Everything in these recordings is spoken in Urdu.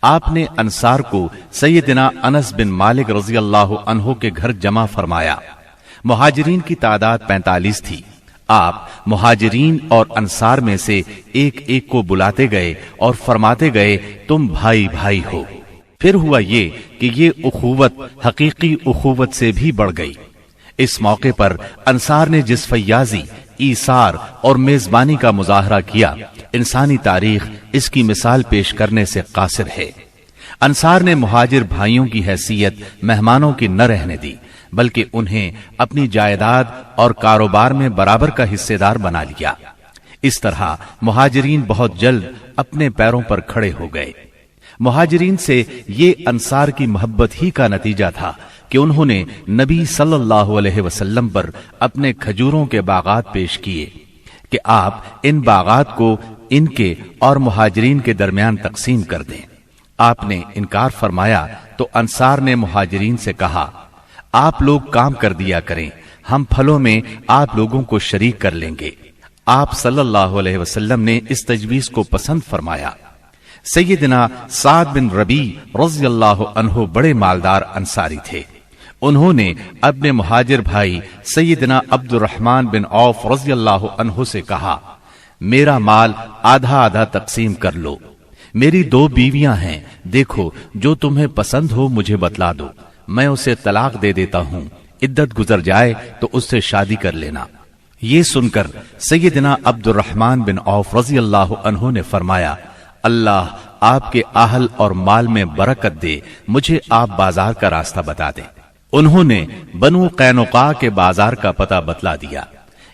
آپ نے انصار کو سیدنا انس بن مالک رضی اللہ عنہ کے گھر جمع فرمایا۔ مہاجرین کی تعداد 45 تھی۔ آپ مہاجرین اور انصار میں سے ایک ایک کو بلاتے گئے اور فرماتے گئے تم بھائی بھائی ہو۔ پھر ہوا یہ کہ یہ اخوت حقیقی اخوت سے بھی بڑھ گئی۔ اس موقع پر انصار نے جس فیاضی، ایثار اور میزبانی کا مظاہرہ کیا، انسانی تاریخ اس کی مثال پیش کرنے سے قاصر ہے۔ انصار نے مہاجر بھائیوں کی حیثیت مہمانوں کی نہ رہنے دی، بلکہ انہیں اپنی جائیداد اور کاروبار میں برابر کا حصے دار بنا لیا۔ اس طرح مہاجرین بہت جلد اپنے پیروں پر کھڑے ہو گئے۔ مہاجرین سے یہ انصار کی محبت ہی کا نتیجہ تھا کہ انہوں نے نبی صلی اللہ علیہ وسلم پر اپنے کھجوروں کے باغات پیش کیے کہ آپ ان باغات کو ان کے اور مہاجرین کے درمیان تقسیم کر دیں۔ آپ نے انکار فرمایا تو انصار نے مہاجرین سے کہا آپ لوگ کام کر دیا کریں، ہم پھلوں میں آپ لوگوں کو شریک کر لیں گے۔ آپ صلی اللہ علیہ وسلم نے اس تجویز کو پسند فرمایا۔ سیدنا سعد بن ربیع رضی اللہ عنہ بڑے مالدار انصاری تھے۔ انہوں نے اپنے مہاجر بھائی سیدنا عبد الرحمن بن عوف رضی اللہ عنہ سے کہا میرا مال آدھا آدھا تقسیم کر لو، میری 2 بیویاں ہیں، دیکھو جو تمہیں پسند ہو مجھے بتلا دو، میں اسے طلاق دے دیتا ہوں، عدت گزر جائے تو اس سے شادی کر لینا۔ یہ سن کر سیدنا عبد الرحمن بن عوف رضی اللہ عنہ نے فرمایا اللہ آپ کے اہل اور مال میں برکت دے، مجھے آپ بازار کا راستہ بتا دیں۔ انہوں نے بنو قینقاع کے بازار کا پتہ بتلا دیا۔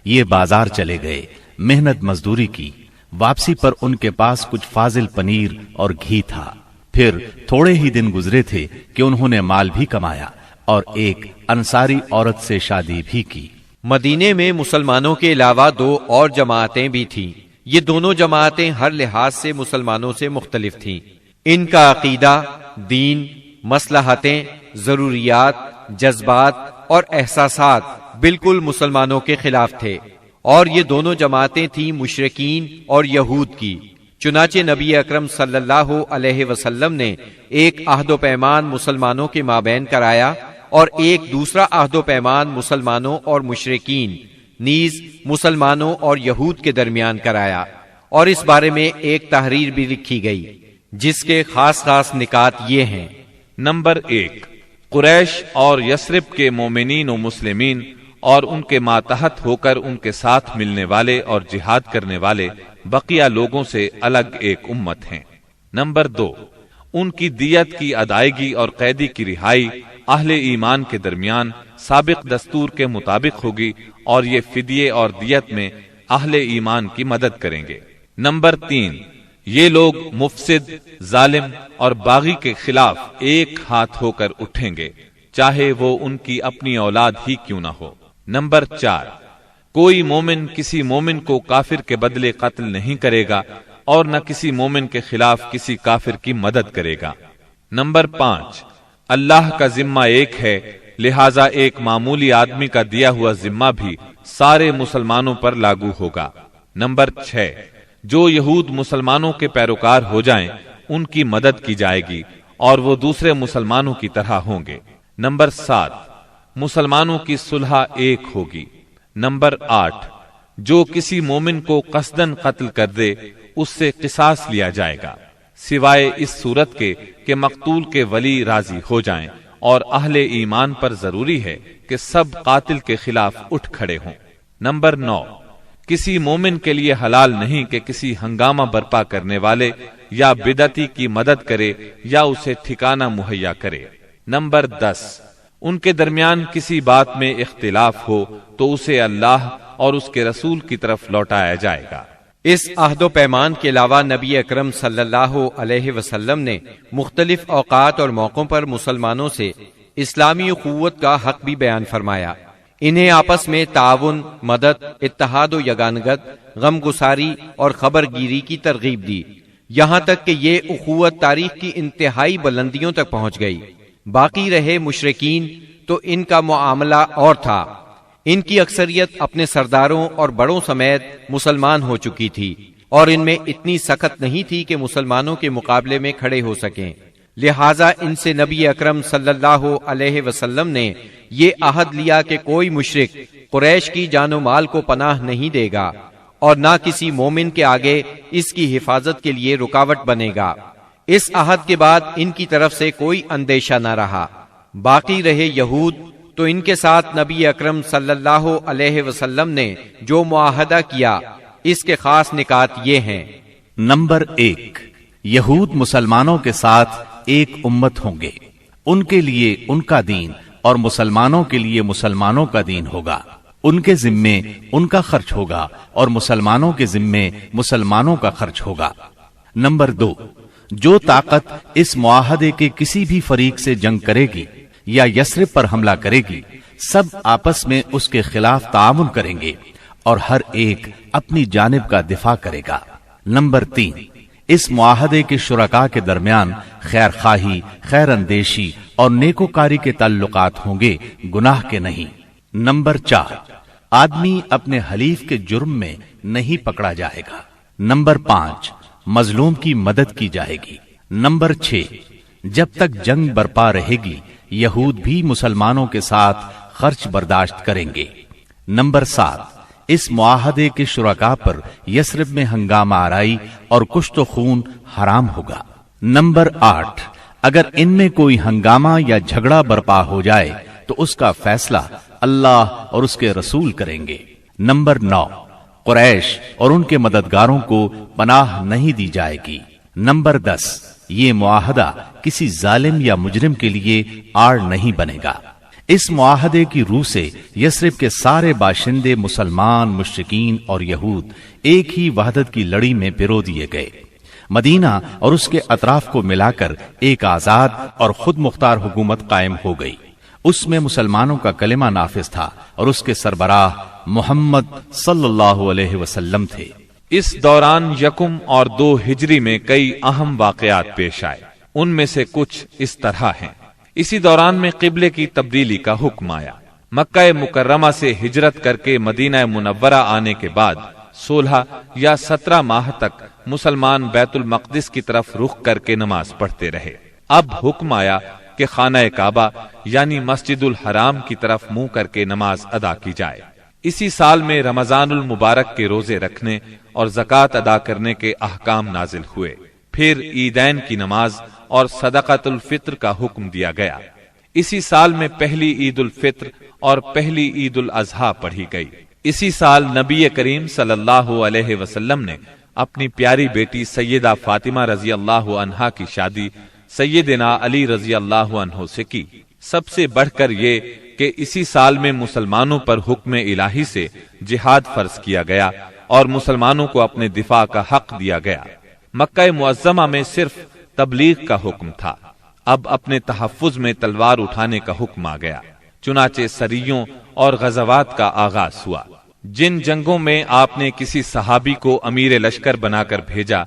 یہ بازار چلے گئے، محنت مزدوری کی، واپسی پر ان کے پاس کچھ فاضل پنیر اور گھی تھا۔ پھر تھوڑے ہی دن گزرے تھے کہ انہوں نے مال بھی کمایا اور ایک انصاری عورت سے شادی بھی کی۔ مدینے میں مسلمانوں کے علاوہ 2 اور جماعتیں بھی تھیں۔ یہ دونوں جماعتیں ہر لحاظ سے مسلمانوں سے مختلف تھیں۔ ان کا عقیدہ، دین، مصلحتیں، ضروریات، جذبات اور احساسات بالکل مسلمانوں کے خلاف تھے، اور یہ دونوں جماعتیں تھیں مشرکین اور یہود کی۔ چنانچہ نبی اکرم صلی اللہ علیہ وسلم نے ایک عہد و پیمان مسلمانوں کے مابین کرایا اور ایک دوسرا عہد و پیمان مسلمانوں اور مشرکین نیز مسلمانوں اور یہود کے درمیان کرایا، اور اس بارے میں ایک تحریر بھی لکھی گئی جس کے خاص خاص نکات یہ ہیں۔ نمبر 1، قریش اور یثرب کے مومنین و مسلمین اور ان کے ماتحت ہو کر ان کے ساتھ ملنے والے اور جہاد کرنے والے بقیہ لوگوں سے الگ ایک امت ہیں۔ نمبر 2، ان کی دیت کی ادائیگی اور قیدی کی رہائی اہل ایمان کے درمیان سابق دستور کے مطابق ہوگی، اور یہ فدیے اور دیت میں اہل ایمان کی مدد کریں گے۔ نمبر 3، یہ لوگ مفسد، ظالم اور باغی کے خلاف ایک ہاتھ ہو کر اٹھیں گے، چاہے وہ ان کی اپنی اولاد ہی کیوں نہ ہو۔ نمبر 4، کوئی مومن کسی مومن کو کافر کے بدلے قتل نہیں کرے گا اور نہ کسی مومن کے خلاف کسی کافر کی مدد کرے گا۔ نمبر 5، اللہ کا ذمہ ایک ہے، لہذا ایک معمولی آدمی کا دیا ہوا ذمہ بھی سارے مسلمانوں پر لاگو ہوگا۔ نمبر 6، جو یہود مسلمانوں کے پیروکار ہو جائیں ان کی مدد کی جائے گی اور وہ دوسرے مسلمانوں کی طرح ہوں گے۔ نمبر 7، مسلمانوں کی صلح ایک ہوگی۔ نمبر 8، جو کسی مومن کو قصدن قتل کر دے اس سے قصاص لیا جائے گا، سوائے اس صورت کے کہ مقتول کے ولی راضی ہو جائیں، اور اہل ایمان پر ضروری ہے کہ سب قاتل کے خلاف اٹھ کھڑے ہوں۔ نمبر 9، کسی مومن کے لیے حلال نہیں کہ کسی ہنگامہ برپا کرنے والے یا بدعتی کی مدد کرے یا اسے ٹھکانہ مہیا کرے۔ نمبر 10، ان کے درمیان کسی بات میں اختلاف ہو تو اسے اللہ اور اس کے رسول کی طرف لوٹایا جائے گا۔ اس عہد و پیمان کے علاوہ نبی اکرم صلی اللہ علیہ وسلم نے مختلف اوقات اور موقعوں پر مسلمانوں سے اسلامی اخوت کا حق بھی بیان فرمایا۔ انہیں آپس میں تعاون، مدد، اتحاد و یگانگت، غم گساری اور خبر گیری کی ترغیب دی، یہاں تک کہ یہ اخوت تاریخ کی انتہائی بلندیوں تک پہنچ گئی۔ باقی رہے مشرکین تو ان کا معاملہ اور تھا۔ ان کی اکثریت اپنے سرداروں اور بڑوں سمیت مسلمان ہو چکی تھی۔ اور ان میں اتنی سخت نہیں تھی کہ مسلمانوں کے مقابلے میں کھڑے ہو سکیں، لہٰذا ان سے نبی اکرم صلی اللہ علیہ وسلم نے یہ عہد لیا کہ کوئی مشرک قریش کی جان و مال کو پناہ نہیں دے گا اور نہ کسی مومن کے آگے اس کی حفاظت کے لیے رکاوٹ بنے گا۔ اس عہد کے بعد ان کی طرف سے کوئی اندیشہ نہ رہا۔ باقی رہے یہود، تو ان کے ساتھ نبی اکرم صلی اللہ علیہ وسلم نے جو معاہدہ کیا اس کے خاص نکات یہ ہیں۔ نمبر 1، یہود مسلمانوں کے ساتھ ایک امت ہوں گے، ان کے لیے ان کا دین اور مسلمانوں کے لیے مسلمانوں کا دین ہوگا، ان کے ذمے ان کا خرچ ہوگا اور مسلمانوں کے ذمے مسلمانوں کا خرچ ہوگا۔ نمبر 2، جو طاقت اس معاہدے کے کسی بھی فریق سے جنگ کرے گی یا یثرب پر حملہ کرے گی، سب آپس میں اس کے خلاف تعاون کریں گے اور ہر ایک اپنی جانب کا دفاع کرے گا۔ نمبر 3، اس معاہدے کے شرکاء کے درمیان خیر خواہی، خیر اندیشی اور نیکوکاری کے تعلقات ہوں گے، گناہ کے نہیں۔ نمبر 4، آدمی اپنے حلیف کے جرم میں نہیں پکڑا جائے گا۔ نمبر 5، مظلوم کی مدد کی جائے گی۔ نمبر 6، جب تک جنگ برپا رہے گی یہود بھی مسلمانوں کے ساتھ خرچ برداشت کریں گے۔ نمبر 7، اس معاہدے کے شرکاء پر یثرب میں ہنگامہ آرائی اور کشت و خون حرام ہوگا۔ نمبر 8، اگر ان میں کوئی ہنگامہ یا جھگڑا برپا ہو جائے تو اس کا فیصلہ اللہ اور اس کے رسول کریں گے۔ نمبر 9، قریش اور ان کے مددگاروں کو پناہ نہیں دی جائے گی۔ نمبر 10، یہ معاہدہ کسی ظالم یا مجرم کے لیے آڑ نہیں بنے گا۔ اس معاہدے کی روح سے یثرب کے سارے باشندے مسلمان، مشرکین اور یہود ایک ہی وحدت کی لڑی میں پرو دیے گئے۔ مدینہ اور اس کے اطراف کو ملا کر ایک آزاد اور خود مختار حکومت قائم ہو گئی۔ اس میں مسلمانوں کا کلمہ نافذ تھا اور اس کے سربراہ محمد صلی اللہ علیہ وسلم تھے۔ اس دوران 1 اور 2 ہجری میں کئی اہم واقعات پیش آئے، ان میں سے کچھ اس طرح ہیں۔ اسی دوران میں قبلے کی تبدیلی کا حکم آیا۔ مکہ مکرمہ سے ہجرت کر کے مدینہ منورہ آنے کے بعد 16 یا 17 ماہ تک مسلمان بیت المقدس کی طرف رخ کر کے نماز پڑھتے رہے۔ اب حکم آیا کہ خانہ کعبہ یعنی مسجد الحرام کی طرف منہ کر کے نماز ادا کی جائے۔ اسی سال میں رمضان المبارک کے روزے رکھنے اور زکوٰۃ ادا کرنے کے احکام نازل ہوئے۔ پھر عیدین کی نماز اور صدقۃ الفطر کا حکم دیا گیا۔ اسی سال میں پہلی عید الفطر اور پہلی عید الاضحیٰ پڑھی گئی۔ اسی سال نبی کریم صلی اللہ علیہ وسلم نے اپنی پیاری بیٹی سیدہ فاطمہ رضی اللہ عنہا کی شادی سیدنا علی رضی اللہ عنہ سے کی۔ سب سے بڑھ کر یہ کہ اسی سال میں مسلمانوں پر حکم الہی سے جہاد فرض کیا گیا اور مسلمانوں کو اپنے دفاع کا حق دیا گیا۔ مکہ معظمہ میں صرف تبلیغ کا حکم تھا، اب اپنے تحفظ میں تلوار اٹھانے کا حکم آ گیا۔ چنانچہ سریوں اور غزوات کا آغاز ہوا۔ جن جنگوں میں آپ نے کسی صحابی کو امیر لشکر بنا کر بھیجا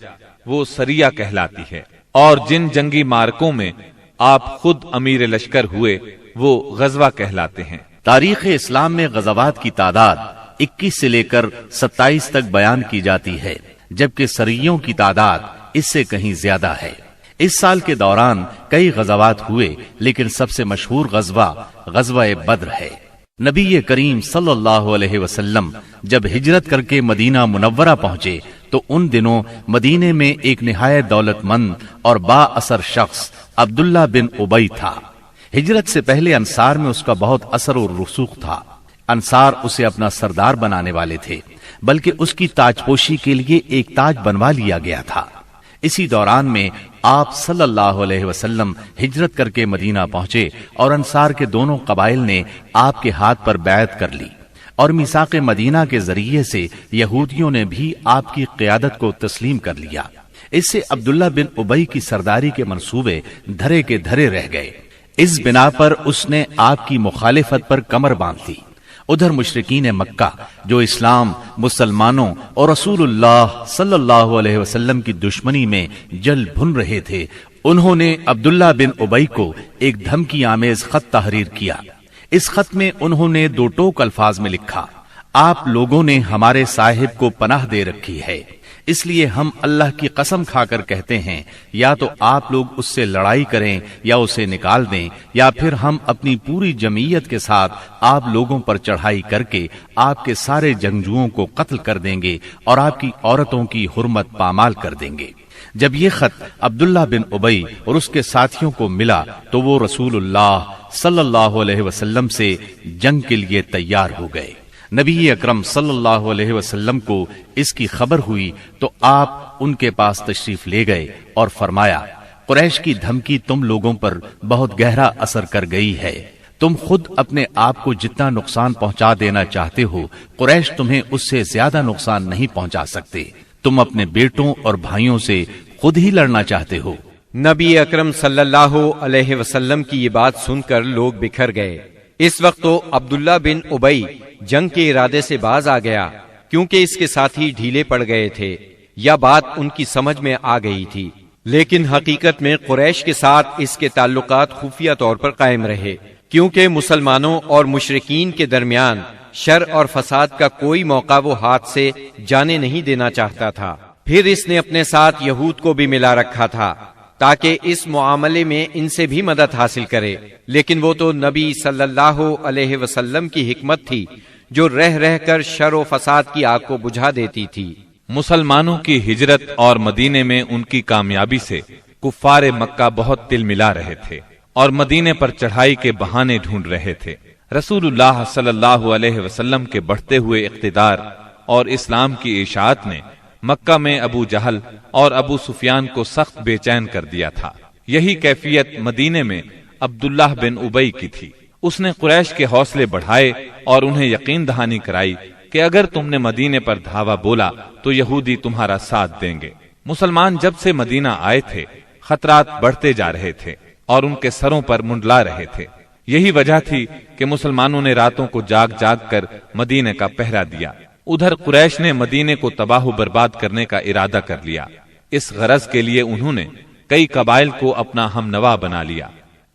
وہ سریہ کہلاتی ہے، اور جن جنگی مارکوں میں آپ خود امیر لشکر ہوئے وہ غزوہ کہلاتے ہیں۔ تاریخ اسلام میں غزوات کی تعداد 21 سے لے کر 27 تک بیان کی جاتی ہے، جبکہ سریوں کی تعداد اس سے کہیں زیادہ ہے۔ اس سال کے دوران کئی غزوات ہوئے، لیکن سب سے مشہور غزوہ بدر ہے۔ نبی کریم صلی اللہ علیہ وسلم جب ہجرت کر کے مدینہ منورہ پہنچے تو ان دنوں مدینے میں ایک نہایت دولت مند اور با اثر شخص عبداللہ بن ابی تھا۔ ہجرت سے پہلے انصار میں اس کا بہت اثر و رسوخ تھا۔ انصار اسے اپنا سردار بنانے والے تھے، بلکہ اس کی تاج پوشی کے لیے ایک تاج بنوا لیا گیا تھا۔ اسی دوران میں آپ صلی اللہ علیہ وسلم ہجرت کر کے مدینہ پہنچے اور انصار کے دونوں قبائل نے آپ کے ہاتھ پر بیعت کر لی، اور میثاق مدینہ کے ذریعے سے یہودیوں نے بھی آپ کی قیادت کو تسلیم کر لیا۔ اس سے عبداللہ بن ابی کی سرداری کے منصوبے دھرے کے دھرے رہ گئے۔ اس بنا پر اس نے آپ کی مخالفت پر کمر باندھ لی۔ ادھر مشرکین مکہ جو اسلام، مسلمانوں اور رسول اللہ صلی اللہ علیہ وسلم کی دشمنی میں جل بھن رہے تھے، انہوں نے عبداللہ بن ابی کو ایک دھمکی آمیز خط تحریر کیا۔ اس خط میں انہوں نے 2 ٹوک الفاظ میں لکھا: آپ لوگوں نے ہمارے صاحب کو پناہ دے رکھی ہے، اس لیے ہم اللہ کی قسم کھا کر کہتے ہیں یا تو آپ لوگ اس سے لڑائی کریں یا اسے نکال دیں، یا پھر ہم اپنی پوری جمعیت کے ساتھ آپ لوگوں پر چڑھائی کر کے آپ کے سارے جنگجوؤں کو قتل کر دیں گے اور آپ کی عورتوں کی حرمت پامال کر دیں گے۔ جب یہ خط عبداللہ بن ابی اور اس کے ساتھیوں کو ملا تو وہ رسول اللہ صلی اللہ علیہ وسلم سے جنگ کے لیے تیار ہو گئے۔ نبی اکرم صلی اللہ علیہ وسلم کو اس کی خبر ہوئی تو آپ ان کے پاس تشریف لے گئے اور فرمایا، قریش کی دھمکی تم لوگوں پر بہت گہرا اثر کر گئی ہے۔ تم خود اپنے آپ کو جتنا نقصان پہنچا دینا چاہتے ہو، قریش تمہیں اس سے زیادہ نقصان نہیں پہنچا سکتے۔ تم اپنے بیٹوں اور بھائیوں سے خود ہی لڑنا چاہتے ہو۔ نبی اکرم صلی اللہ علیہ وسلم کی یہ بات سن کر لوگ بکھر گئے۔ اس وقت تو عبداللہ بن ابی جنگ کے ارادے سے باز آ گیا، کیونکہ اس کے ساتھی ڈھیلے پڑ گئے تھے یا بات ان کی سمجھ میں آ گئی تھی، لیکن حقیقت میں قریش کے ساتھ اس کے تعلقات خفیہ طور پر قائم رہے، کیونکہ مسلمانوں اور مشرکین کے درمیان شر اور فساد کا کوئی موقع وہ ہاتھ سے جانے نہیں دینا چاہتا تھا۔ پھر اس نے اپنے ساتھ یہود کو بھی ملا رکھا تھا تاکہ اس معاملے میں ان سے بھی مدد حاصل کرے، لیکن وہ تو نبی صلی اللہ علیہ وسلم کی حکمت تھی جو رہ رہ کر شر و فساد کی آگ کو بجھا دیتی تھی۔ مسلمانوں کی ہجرت اور مدینے میں ان کی کامیابی سے کفار مکہ بہت تل ملا رہے تھے اور مدینے پر چڑھائی کے بہانے ڈھونڈ رہے تھے۔ رسول اللہ صلی اللہ علیہ وسلم کے بڑھتے ہوئے اقتدار اور اسلام کی اشاعت نے مکہ میں ابو جہل اور ابو سفیان کو سخت بے چین کر دیا تھا۔ یہی کیفیت مدینے میں عبداللہ بن ابی کی تھی۔ اس نے قریش کے حوصلے بڑھائے اور انہیں یقین دہانی کرائی کہ اگر تم نے مدینے پر دھاوا بولا تو یہودی تمہارا ساتھ دیں گے۔ مسلمان جب سے مدینہ آئے تھے خطرات بڑھتے جا رہے تھے اور ان کے سروں پر منڈلا رہے تھے۔ یہی وجہ تھی کہ مسلمانوں نے راتوں کو جاگ جاگ کر مدینے کا پہرا دیا۔ ادھر قریش نے مدینے کو تباہ و برباد کرنے کا ارادہ کر لیا۔ اس غرض کے لیے انہوں نے کئی قبائل کو اپنا ہم نوا بنا لیا۔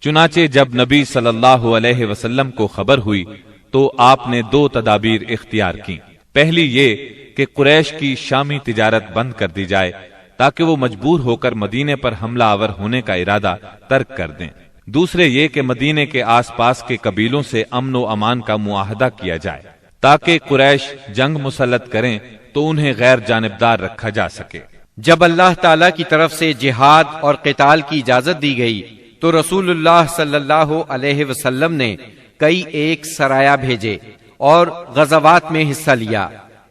چنانچہ جب نبی صلی اللہ علیہ وسلم کو خبر ہوئی تو آپ نے دو تدابیر اختیار کی۔ پہلی یہ کہ قریش کی شامی تجارت بند کر دی جائے تاکہ وہ مجبور ہو کر مدینے پر حملہ آور ہونے کا ارادہ ترک کر دیں۔ دوسرے یہ کہ مدینے کے آس پاس کے قبیلوں سے امن و امان کا معاہدہ کیا جائے تاکہ قریش جنگ مسلط کریں تو انہیں غیر جانبدار رکھا جا سکے۔ جب اللہ تعالی کی طرف سے جہاد اور قتال کی اجازت دی گئی تو رسول اللہ صلی اللہ علیہ وسلم نے کئی ایک سرایہ بھیجے اور غزوات میں حصہ لیا۔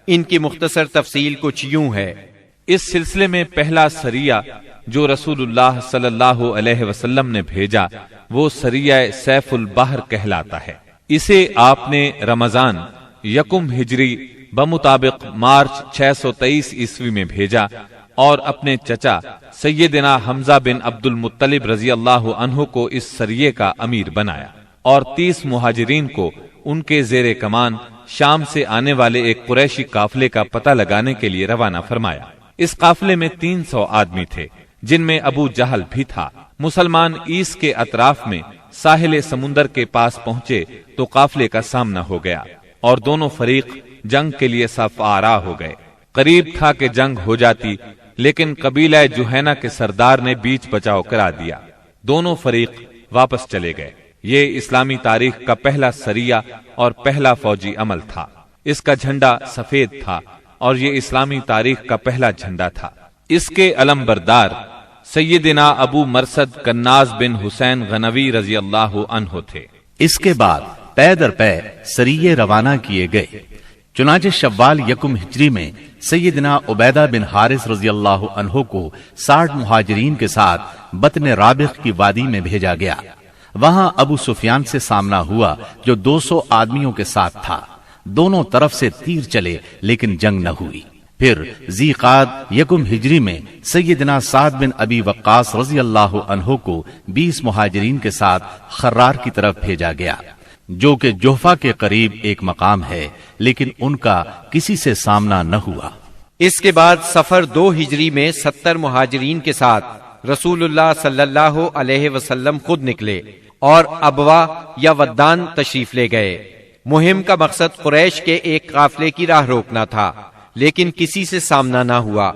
ان کی مختصر تفصیل کچھ یوں ہے۔ اس سلسلے میں پہلا سریہ جو رسول اللہ صلی اللہ علیہ وسلم نے بھیجا وہ سریہ سیف البحر کہلاتا ہے۔ اسے آپ نے رمضان یکم ہجری بمطابق مارچ 623 عیسوی میں بھیجا اور اپنے چچا سیدنا حمزہ بن عبد المطلب رضی اللہ عنہ کو اس سریے کا امیر بنایا اور 30 مہاجرین کو ان کے زیر کمان شام سے آنے والے ایک قریشی قافلے کا پتہ لگانے کے لیے روانہ فرمایا۔ اس قافلے میں 300 آدمی تھے جن میں ابو جہل بھی تھا۔ مسلمان ایس کے اطراف میں ساحل سمندر کے پاس پہنچے تو قافلے کا سامنا ہو گیا اور دونوں فریق جنگ کے لیے صف آرا ہو گئے۔ قریب تھا کہ جنگ ہو جاتی لیکن قبیلہ جوہینہ کے سردار نے بیچ بچاؤ کرا دیا۔ دونوں فریق واپس چلے گئے۔ یہ اسلامی تاریخ کا پہلا سریہ اور پہلا فوجی عمل تھا۔ اس کا جھنڈا سفید تھا اور یہ اسلامی تاریخ کا پہلا جھنڈا تھا۔ اس کے علم بردار سیدنا ابو مرصد کناز بن حسین غنوی رضی اللہ عنہ تھے۔ اس کے بعد پے در پے سریے روانہ کیے گئے۔ چنانچہ شوال یکم ہجری میں سیدنا عبیدہ بن حارث رضی اللہ عنہ کو 60 مہاجرین کے ساتھ بطن رابغ کی وادی میں بھیجا گیا۔ وہاں ابو سفیان سے سامنا ہوا جو 200 آدمیوں کے ساتھ تھا۔ دونوں طرف سے تیر چلے لیکن جنگ نہ ہوئی۔ پھر ذی قعد یکم ہجری میں سیدنا سعد بن ابی وقاص رضی اللہ عنہ کو 20 مہاجرین کے ساتھ خرار کی طرف بھیجا گیا جو کہ جوفا کے قریب ایک مقام ہے، لیکن ان کا کسی سے سامنا نہ ہوا۔ اس کے بعد سفر 2 ہجری میں 70 مہاجرین کے ساتھ رسول اللہ صلی اللہ علیہ وسلم خود نکلے اور ابوا یا ودان تشریف لے گئے۔ مہم کا مقصد قریش کے ایک قافلے کی راہ روکنا تھا، لیکن کسی سے سامنا نہ ہوا۔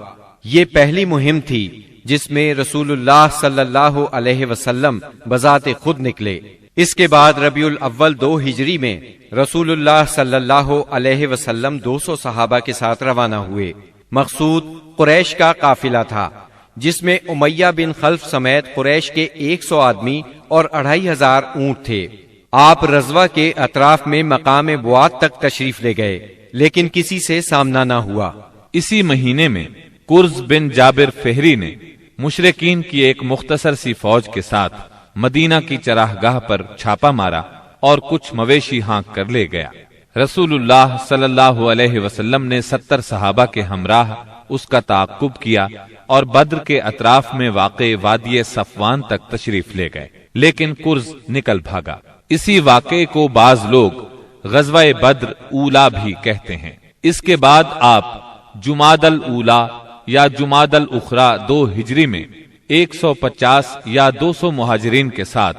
یہ پہلی مہم تھی جس میں رسول اللہ صلی اللہ علیہ وسلم بذات خود نکلے۔ اس کے بعد ربیع الاول 2 ہجری میں رسول اللہ صلی اللہ علیہ وسلم 200 صحابہ کے ساتھ روانہ ہوئے۔ مقصود قریش کا قافلہ تھا، جس میں امیہ بن خلف سمیت قریش کے 100 آدمی اور 2500 اونٹ تھے۔ آپ رضوہ کے اطراف میں مقام بوات تک تشریف لے گئے، لیکن کسی سے سامنا نہ ہوا۔ اسی مہینے میں قرز بن جابر فہری نے مشرکین کی ایک مختصر سی فوج کے ساتھ مدینہ کی چراگاہ پر چھاپا مارا اور کچھ مویشی ہانک کر لے گیا۔ رسول اللہ صلی اللہ علیہ وسلم نے 70 صحابہ کے ہمراہ اس کا تعاقب کیا اور بدر کے اطراف میں واقع وادی صفوان تک تشریف لے گئے، لیکن قرز نکل بھاگا۔ اسی واقعے کو بعض لوگ غزوہ بدر اولا بھی کہتے ہیں۔ اس کے بعد آپ جمادی الاولی یا جمادی الاخری 2 ہجری میں 150 یا 200 مہاجرین کے ساتھ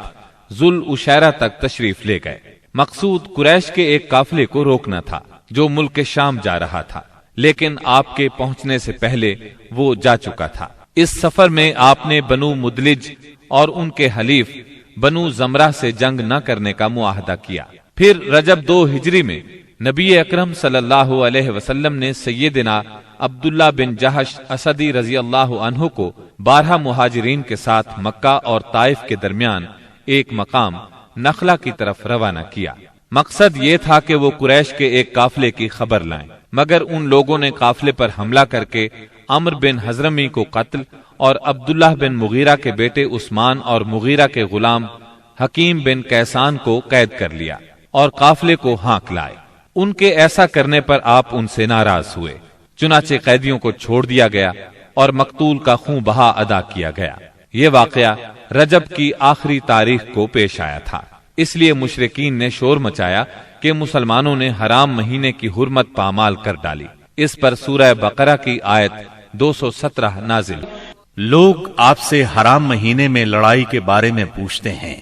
ذوالعشیرہ تک تشریف لے گئے۔ مقصود قریش کے ایک قافلے کو روکنا تھا جو ملک شام جا رہا تھا، لیکن آپ کے پہنچنے سے پہلے وہ جا چکا تھا۔ اس سفر میں آپ نے بنو مدلج اور ان کے حلیف بنو زمرہ سے جنگ نہ کرنے کا معاہدہ کیا۔ پھر رجب 2 ہجری میں نبی اکرم صلی اللہ علیہ وسلم نے سیدنا عبداللہ بن جہش اسدی رضی اللہ عنہ کو 12 مہاجرین کے ساتھ مکہ اور طائف کے درمیان ایک مقام نخلہ کی طرف روانہ کیا۔ مقصد یہ تھا کہ وہ قریش کے ایک قافلے کی خبر لائیں، مگر ان لوگوں نے قافلے پر حملہ کر کے عمرو بن حضرمی کو قتل اور عبداللہ بن مغیرہ کے بیٹے عثمان اور مغیرہ کے غلام حکیم بن کیسان کو قید کر لیا اور قافلے کو ہانک لائے۔ ان کے ایسا کرنے پر آپ ان سے ناراض ہوئے، چنانچہ قیدیوں کو چھوڑ دیا گیا اور مقتول کا خون بہا ادا کیا گیا۔ یہ واقعہ رجب کی آخری تاریخ کو پیش آیا تھا، اس لیے مشرکین نے شور مچایا کہ مسلمانوں نے حرام مہینے کی حرمت پامال کر ڈالی۔ اس پر سورہ بقرہ کی آیت 217 نازل۔ لوگ آپ سے حرام مہینے میں لڑائی کے بارے میں پوچھتے ہیں،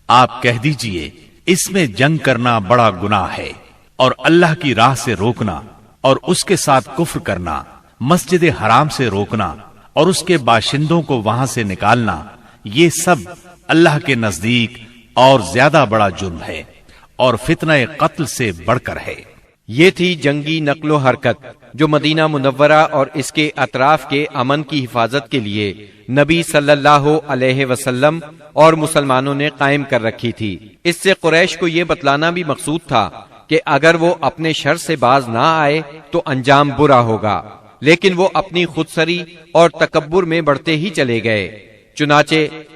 آپ کہہ دیجئے اس میں جنگ کرنا بڑا گناہ ہے، اور اللہ کی راہ سے روکنا اور اس کے ساتھ کفر کرنا، مسجد حرام سے روکنا اور اس کے باشندوں کو وہاں سے نکالنا، یہ سب اللہ کے نزدیک اور زیادہ بڑا جرم ہے اور فتنہ قتل سے بڑھ کر ہے۔ یہ تھی جنگی نقل و حرکت جو مدینہ منورہ اور اس کے اطراف کے امن کی حفاظت کے لیے نبی صلی اللہ علیہ وسلم اور مسلمانوں نے قائم کر رکھی تھی۔ اس سے قریش کو یہ بتلانا بھی مقصود تھا کہ اگر وہ اپنے شر سے باز نہ آئے تو انجام برا ہوگا، لیکن وہ اپنی خودسری اور تکبر میں بڑھتے ہی چلے گئے۔ چنانچہ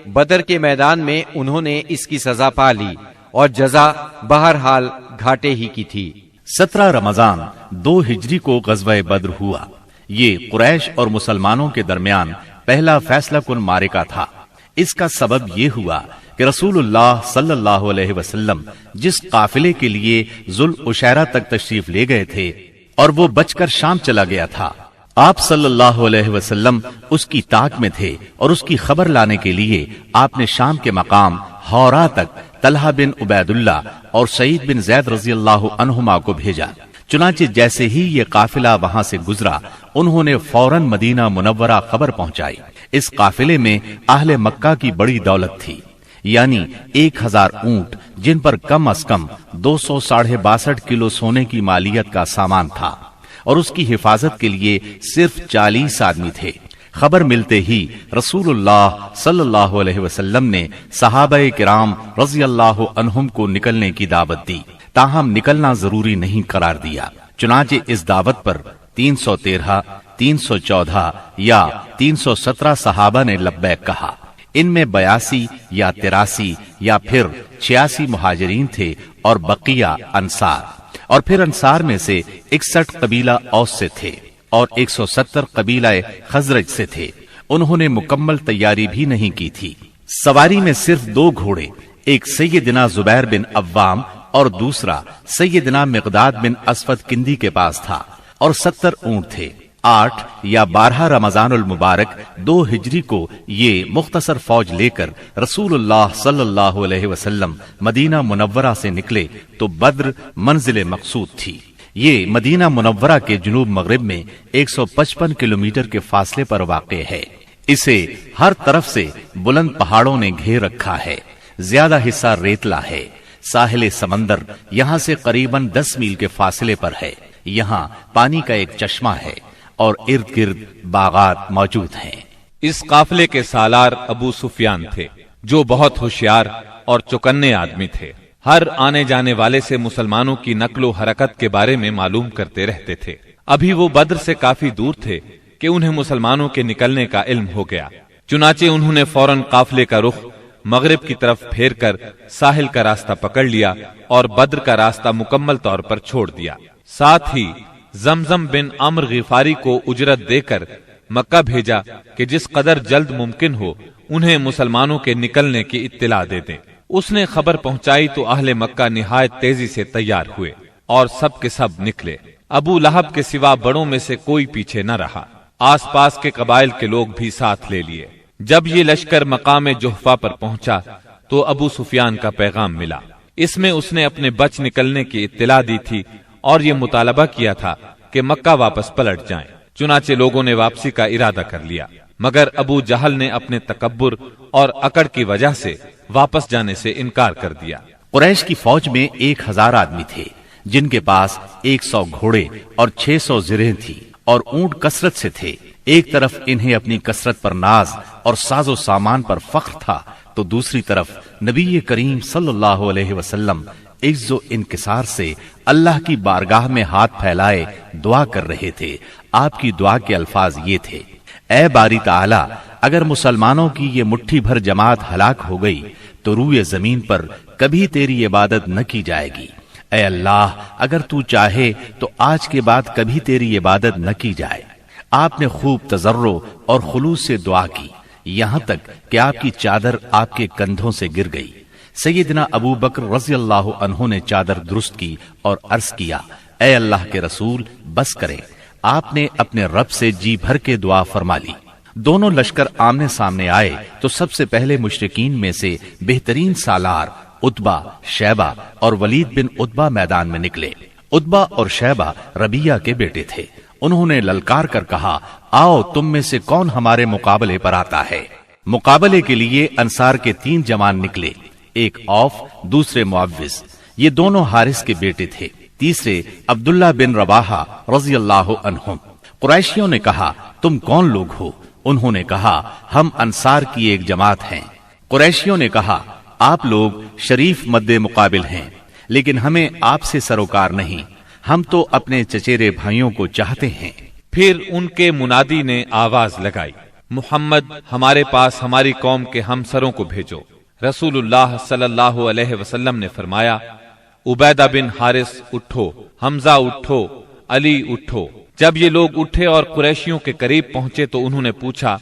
بدر کے میدان میں انہوں نے اس کی سزا پا لی اور جزا بہرحال گھاٹے ہی کی تھی۔ 17 رمضان 2 ہجری کو غزوہ بدر ہوا۔ یہ قریش اور مسلمانوں کے درمیان پہلا فیصلہ کن معرکہ تھا۔ اس کا سبب یہ ہوا کہ رسول اللہ صلی اللہ علیہ وسلم جس قافلے کے لیے ذوالعشیرہ تک تشریف لے گئے تھے اور وہ بچ کر شام چلا گیا تھا، آپ صلی اللہ علیہ وسلم اس کی طاق میں تھے اور اس کی خبر لانے کے لیے آپ نے شام کے مقام حورا تک طلحہ بن عبید اللہ اور سعید بن زید رضی اللہ عنہما کو بھیجا۔ چنانچہ جیسے ہی یہ قافلہ وہاں سے گزرا، انہوں نے فوراً مدینہ منورہ خبر پہنچائی۔ اس قافلے میں اہل مکہ کی بڑی دولت تھی، یعنی 1000 اونٹ جن پر کم از کم 262 کلو سونے کی مالیت کا سامان تھا، اور اس کی حفاظت کے لیے صرف 40 آدمی تھے۔ خبر ملتے ہی رسول اللہ صلی اللہ علیہ وسلم نے صحابہ کرام رضی اللہ عنہم کو نکلنے کی دعوت دی، تاہم نکلنا ضروری نہیں قرار دیا۔ چنانچہ اس دعوت پر 313، 314 یا 317 صحابہ نے لبیک کہا۔ ان میں 82 یا 83 یا پھر 86 مہاجرین تھے اور بقیہ انصار، اور پھر انصار میں سے 61 قبیلہ اوس سے تھے اور 170 قبیلہ خزرج سے تھے۔ انہوں نے مکمل تیاری بھی نہیں کی تھی۔ سواری میں صرف 2 گھوڑے، ایک سیدنا زبیر بن عوام اور دوسرا سیدنا مقداد بن اسود کندی کے پاس تھا، اور 70 اونٹ تھے۔ 8 یا 12 رمضان المبارک 2 ہجری کو یہ مختصر فوج لے کر رسول اللہ صلی اللہ علیہ وسلم مدینہ منورہ سے نکلے تو بدر منزل مقصود تھی۔ یہ مدینہ منورہ کے جنوب مغرب میں 155 کلومیٹر کے فاصلے پر واقع ہے۔ اسے ہر طرف سے بلند پہاڑوں نے گھیر رکھا ہے۔ زیادہ حصہ ریتلا ہے۔ ساحل سمندر یہاں سے قریباً 10 میل کے فاصلے پر ہے۔ یہاں پانی کا ایک چشمہ ہے اور ارد گرد باغات موجود ہیں۔ اس قافلے کے سالار ابو سفیان تھے، جو بہت ہوشیار اور چوکنے آدمی تھے۔ ہر آنے جانے والے سے مسلمانوں کی نقل و حرکت کے بارے میں معلوم کرتے رہتے تھے۔ ابھی وہ بدر سے کافی دور تھے کہ انہیں مسلمانوں کے نکلنے کا علم ہو گیا۔ چنانچہ انہوں نے فوراً قافلے کا رخ مغرب کی طرف پھیر کر ساحل کا راستہ پکڑ لیا اور بدر کا راستہ مکمل طور پر چھوڑ دیا۔ ساتھ ہی زمزم بن عمرو غفاری کو اجرت دے کر مکہ بھیجا کہ جس قدر جلد ممکن ہو انہیں مسلمانوں کے نکلنے کی اطلاع دے دیں۔ اس نے خبر پہنچائی تو اہل مکہ نہایت تیزی سے تیار ہوئے اور سب کے سب نکلے۔ ابو لہب کے سوا بڑوں میں سے کوئی پیچھے نہ رہا۔ آس پاس کے قبائل کے لوگ بھی ساتھ لے لیے۔ جب یہ لشکر مقام جحفہ پر پہنچا تو ابو سفیان کا پیغام ملا۔ اس میں اس نے اپنے بچ نکلنے کی اطلاع دی تھی اور یہ مطالبہ کیا تھا کہ مکہ واپس پلٹ جائیں۔ چنانچہ لوگوں نے واپسی کا ارادہ کر لیا، مگر ابو جہل نے اپنے تکبر اور اکڑ کی وجہ سے واپس جانے سے انکار کر دیا۔ قریش کی فوج میں 1000 آدمی تھے، جن کے پاس 100 گھوڑے اور 600 زرہیں تھی اور اونٹ کثرت سے تھے۔ ایک طرف انہیں اپنی کثرت پر ناز اور ساز و سامان پر فخر تھا، تو دوسری طرف نبی کریم صلی اللہ علیہ وسلم عز و انکسار سے اللہ کی بارگاہ میں ہاتھ پھیلائے دعا کر رہے تھے۔ آپ کی دعا کے الفاظ یہ تھے: اے باری تعالی، اگر مسلمانوں کی یہ مٹھی بھر جماعت ہلاک ہو گئی تو روئے زمین پر کبھی تیری عبادت نہ کی جائے گی۔ اے اللہ، اگر تو چاہے تو آج کے بعد کبھی تیری عبادت نہ کی جائے۔ آپ نے خوب تضرع اور خلوص سے دعا کی، یہاں تک کہ آپ کی چادر آپ کے کندھوں سے گر گئی۔ سیدنا ابو بکر رضی اللہ عنہ نے چادر درست کی اور عرض کیا: اے اللہ کے رسول، بس کریں۔ آپ نے اپنے رب سے جی بھر کے دعا فرما لی۔ دونوں لشکر آمنے سامنے آئے تو سب سے پہلے مشرکین میں سے بہترین سالار عتبہ، شیبہ اور ولید بن عتبہ میدان میں نکلے۔ عتبہ اور شیبہ ربیہ کے بیٹے تھے۔ انہوں نے للکار کر کہا: آؤ، تم میں سے کون ہمارے مقابلے پر آتا ہے؟ مقابلے کے لیے انصار کے 3 جوان نکلے، ایک اوف، دوسرے معوذ، یہ دونوں حارث کے بیٹے تھے، تیسرے عبداللہ بن رواحہ رضی اللہ عنہم۔ قریشیوں نے کہا: تم کون لوگ ہو؟ انہوں نے کہا: ہم انصار کی ایک جماعت ہیں۔ قریشیوں نے کہا: آپ لوگ شریف مد مقابل ہیں، لیکن ہمیں آپ سے سروکار نہیں، ہم تو اپنے چچیرے بھائیوں کو چاہتے ہیں۔ پھر ان کے منادی نے آواز لگائی: محمد، ہمارے پاس ہماری قوم کے ہمسروں کو بھیجو۔ رسول اللہ صلی اللہ علیہ وسلم نے فرمایا: عبیدہ بن حارث اٹھو، حمزہ اٹھو، علی اٹھو۔ جب یہ لوگ اٹھے اور قریشیوں کے قریب پہنچے تو انہوں نے پوچھا: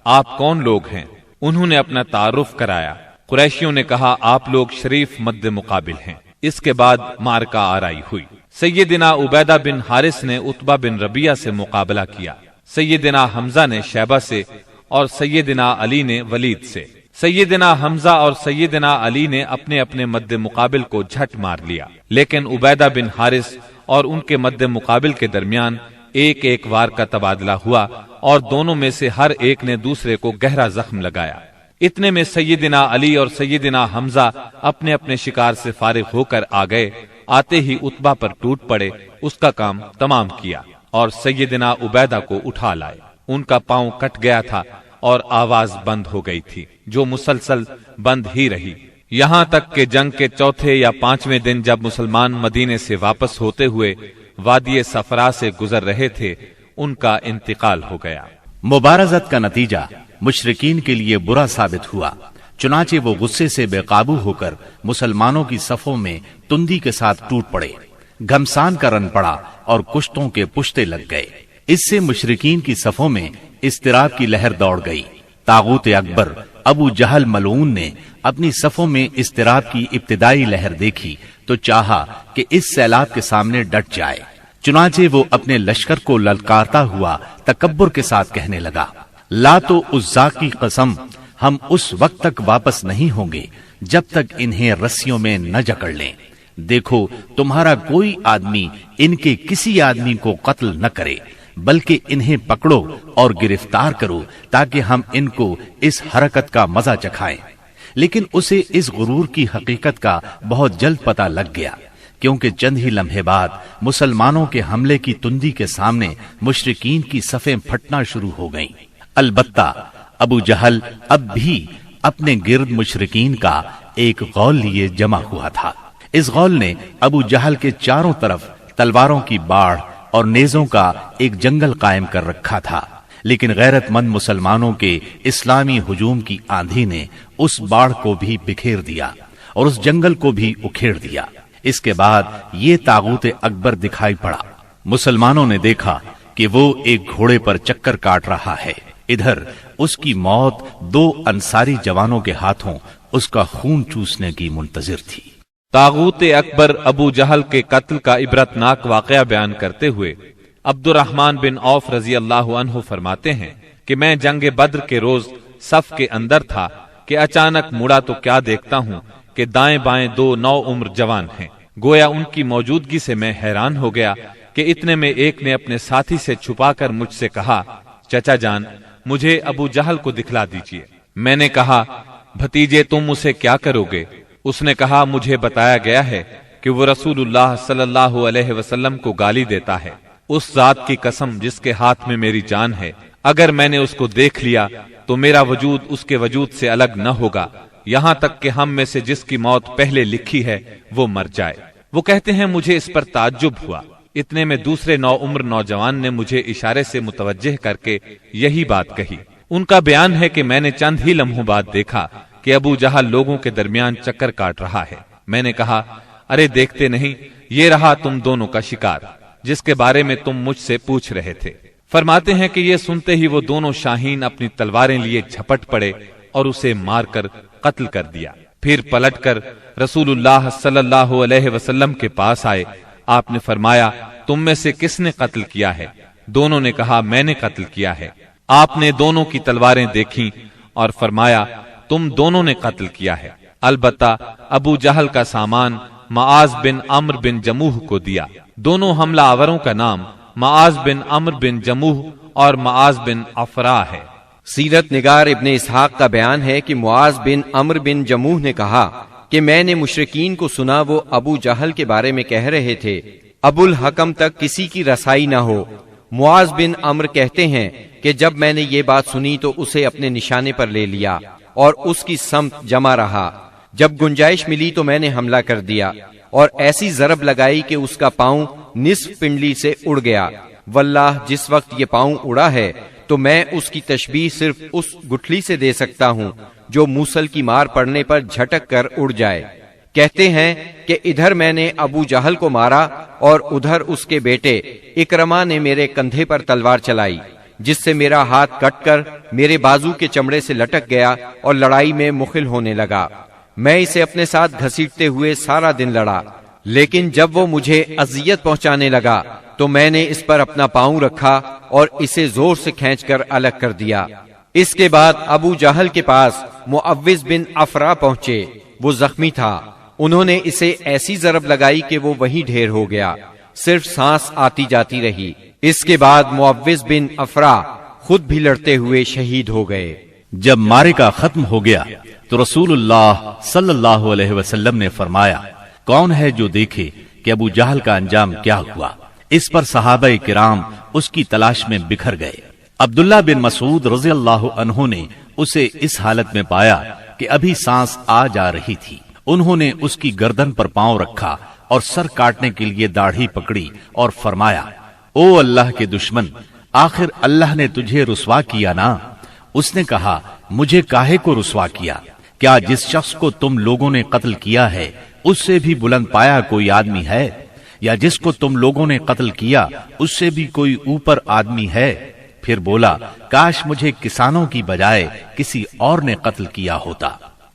آپ کون لوگ ہیں؟ انہوں نے اپنا تعارف کرایا۔ قریشیوں نے کہا: آپ لوگ شریف مد مقابل ہیں۔ اس کے بعد مارکا آرائی ہوئی۔ سیدنا عبیدہ بن حارث نے عتبہ بن ربیہ سے مقابلہ کیا، سیدنا حمزہ نے شیبہ سے اور سیدنا علی نے ولید سے۔ سیدنا حمزہ اور سیدنا علی نے اپنے اپنے مد مقابل کو جھٹ مار لیا، لیکن عبیدہ بن حارث اور ان کے مد مقابل کے درمیان ایک ایک وار کا تبادلہ ہوا اور دونوں میں سے ہر ایک نے دوسرے کو گہرا زخم لگایا۔ اتنے میں سیدنا علی اور سیدنا حمزہ اپنے اپنے شکار سے فارغ ہو کر آ گئے۔ آتے ہی عتبہ پر ٹوٹ پڑے، اس کا کام تمام کیا اور سیدنا عبیدہ کو اٹھا لائے۔ ان کا پاؤں کٹ گیا تھا اور آواز بند ہو گئی تھی، جو مسلسل بند ہی رہی، یہاں تک کہ جنگ کے 4 یا 5ویں دن جب مسلمان مدینے سے واپس ہوتے ہوئے وادی صفرا سے گزر رہے تھے، ان کا انتقال ہو گیا۔ مبارزت کا نتیجہ مشرکین کے لیے برا ثابت ہوا، چنانچہ وہ غصے سے بے قابو ہو کر مسلمانوں کی صفوں میں تندی کے ساتھ ٹوٹ پڑے، گھمسان کا رن پڑا اور کشتوں کے پشتے لگ گئے۔ اس سے مشرکین کی صفوں میں اضطراب کی لہر دوڑ گئی۔ طاغوت اکبر ابو جہل ملعون نے اپنی صفوں میں اضطراب کی ابتدائی لہر دیکھی تو چاہا کہ اس سیلاب کے سامنے ڈٹ جائے، چنانچہ وہ اپنے لشکر کو للکارتا ہوا تکبر کے ساتھ کہنے لگا: لات و عزا کی قسم، ہم اس وقت تک واپس نہیں ہوں گے جب تک انہیں رسیوں میں نہ جکڑ لیں۔ دیکھو تمہارا کوئی آدمی ان کے کسی آدمی کو قتل نہ کرے، بلکہ انہیں پکڑو اور گرفتار کرو تاکہ ہم ان کو اس حرکت کا مزہ چکھائیں۔ لیکن اسے اس غرور کی حقیقت کا بہت جلد پتہ لگ گیا، کیونکہ چند ہی لمحے بعد مسلمانوں کے حملے کی تندی کے سامنے مشرکین کی صفیں پھٹنا شروع ہو گئیں۔ البتہ ابو جہل اب بھی اپنے گرد مشرکین کا ایک غول لیے جمع ہوا تھا۔ اس غول نے ابو جہل کے چاروں طرف تلواروں کی باڑ اور نیزوں کا ایک جنگل قائم کر رکھا تھا، لیکن غیرت مند مسلمانوں کے اسلامی ہجوم کی آندھی نے اس باڑ کو بھی بکھیر دیا اور اس جنگل کو بھی اکھیڑ دیا۔ اس کے بعد یہ طاغوت اکبر دکھائی پڑا۔ مسلمانوں نے دیکھا کہ وہ ایک گھوڑے پر چکر کاٹ رہا ہے، ادھر اس کی موت 2 انصاری جوانوں کے ہاتھوں اس کا خون چوسنے کی منتظر تھی۔ طاغوت اکبر ابو جہل کے قتل کا عبرتناک واقعہ بیان کرتے ہوئے عبد الرحمن بن عوف رضی اللہ عنہ فرماتے ہیں کہ میں جنگ بدر کے روز صف کے اندر تھا کہ اچانک مڑا تو کیا دیکھتا ہوں کہ دائیں بائیں 2 نو عمر جوان ہیں۔ گویا ان کی موجودگی سے میں حیران ہو گیا کہ اتنے میں ایک نے اپنے ساتھی سے چھپا کر مجھ سے کہا، چچا جان مجھے ابو جہل کو دکھلا دیجیے۔ میں نے کہا، بھتیجے تم اسے کیا کرو گے؟ اس نے کہا، مجھے بتایا گیا ہے کہ وہ رسول اللہ صلی اللہ علیہ وسلم کو گالی دیتا ہے۔ اس ذات کی قسم جس کے ہاتھ میں میری جان ہے، اگر میں نے اس کو دیکھ لیا تو میرا وجود اس کے وجود سے الگ نہ ہوگا، یہاں تک کہ ہم میں سے جس کی موت پہلے لکھی ہے وہ مر جائے۔ وہ کہتے ہیں مجھے اس پر تعجب ہوا۔ اتنے میں دوسرے نو عمر نوجوان نے مجھے اشارے سے متوجہ کر کے یہی بات کہی۔ ان کا بیان ہے کہ میں نے چند ہی لمحوں بعد دیکھا کہ ابو جہل لوگوں کے درمیان چکر کاٹ رہا ہے۔ میں نے کہا، ارے دیکھتے نہیں، یہ رہا تم دونوں کا شکار جس کے بارے میں تم مجھ سے پوچھ رہے تھے۔ فرماتے ہیں کہ یہ سنتے ہی وہ دونوں شاہین اپنی تلواریں لیے جھپٹ پڑے اور اسے مار کر قتل کر دیا۔ پھر پلٹ کر رسول اللہ صلی اللہ علیہ وسلم کے پاس آئے۔ آپ نے فرمایا، تم میں سے کس نے قتل کیا ہے؟ دونوں نے کہا، میں نے قتل کیا ہے۔ آپ نے دونوں کی تلواریں دیکھیں اور فرمایا، تم دونوں نے قتل کیا ہے، البتہ ابو جہل کا سامان معاذ بن عمرو بن جموح کو دیا۔ دونوں حملہ آوروں کا نام معاذ بن عمرو بن جموح اور معاذ بن افرا ہے۔ سیرت نگار ابن اسحاق کا بیان ہے کہ معاذ بن عمرو بن جموح نے کہا کہ میں نے مشرکین کو سنا وہ ابو جہل کے بارے میں کہہ رہے تھے، ابو الحکم تک کسی کی رسائی نہ ہو۔ معاذ بن عمرو کہتے ہیں کہ جب میں نے یہ بات سنی تو اسے اپنے نشانے پر لے لیا اور اس کی سمت جمع رہا۔ جب گنجائش ملی تو میں نے حملہ کر دیا اور ایسی ضرب لگائی کہ اس کا پاؤں نصف پنڈلی سے اڑ گیا۔ واللہ جس وقت یہ پاؤں اڑا ہے تو میں اس کی تشبیہ صرف اس گٹھلی سے دے سکتا ہوں جو موصل کی مار پڑنے پر جھٹک کر اڑ جائے۔ کہتے ہیں کہ ادھر میں نے ابو جہل کو مارا اور ادھر اس کے بیٹے اکرما نے میرے کندھے پر تلوار چلائی، جس سے میرا ہاتھ کٹ کر میرے بازو کے چمڑے سے لٹک گیا اور لڑائی میں مخل ہونے لگا۔ میں اسے اپنے ساتھ گھسیٹتے ہوئے سارا دن لڑا، لیکن جب وہ مجھے اذیت پہنچانے لگا تو میں نے اس پر اپنا پاؤں رکھا اور اسے زور سے کھینچ کر الگ کر دیا۔ اس کے بعد ابو جہل کے پاس معوذ بن افرا پہنچے، وہ زخمی تھا۔ انہوں نے اسے ایسی ضرب لگائی کہ وہ وہیں ڈھیر ہو گیا، صرف سانس آتی جاتی رہی۔ اس کے بعد معوذ بن افرا خود بھی لڑتے ہوئے شہید ہو گئے۔ جب معرکہ ختم ہو گیا تو رسول اللہ صلی اللہ علیہ وسلم نے فرمایا، کون ہے جو دیکھے کہ ابو جہل کا انجام کیا ہوا؟ اس پر صحابہ کرام اس کی تلاش میں بکھر گئے۔ عبداللہ بن مسعود رضی اللہ عنہ نے اسے اس حالت میں پایا کہ ابھی سانس آ جا رہی تھی۔ انہوں نے اس کی گردن پر پاؤں رکھا اور سر کاٹنے کے لیے داڑھی پکڑی اور فرمایا، او اللہ کے دشمن، آخر اللہ نے تجھے رسوا کیا نا؟ اس نے کہا، مجھے کاہے کو رسوا کیا؟ کیا جس شخص کو تم لوگوں نے قتل کیا ہے اس سے بھی بلند پایا کوئی آدمی ہے؟ یا جس کو تم لوگوں نے قتل کیا اس سے بھی کوئی اوپر آدمی ہے؟ پھر بولا، کاش مجھے کسانوں کی بجائے کسی اور نے قتل کیا ہوتا۔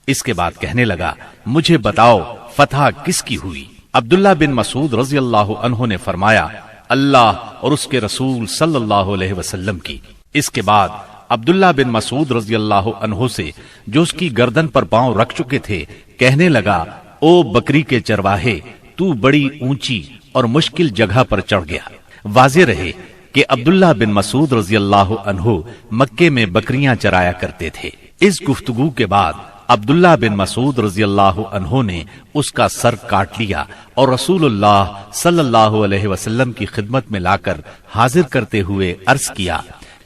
اس کے بعد کہنے لگا، مجھے بتاؤ فتح کس کی ہوئی؟ عبداللہ بن مسعود رضی اللہ عنہ نے فرمایا، اللہ اور اس کے رسول صلی اللہ علیہ وسلم کی۔ اس کے بعد عبداللہ بن مسعود رضی اللہ عنہ سے جو اس کی گردن پر پاؤں رکھ چکے تھے کہنے لگا، او بکری کے چرواہے، تو بڑی اونچی اور مشکل جگہ پر چڑھ گیا۔ واضح رہے کہ عبداللہ بن مسعود رضی اللہ عنہ مکے میں بکریاں چرایا کرتے تھے۔ اس گفتگو کے بعد عبداللہ بن مسعود رضی اللہ عنہ نے اس کا سر کاٹ لیا اور رسول اللہ صلی اللہ علیہ وسلم کی خدمت میں لا کر حاضر کرتے ہوئے عرض کیا،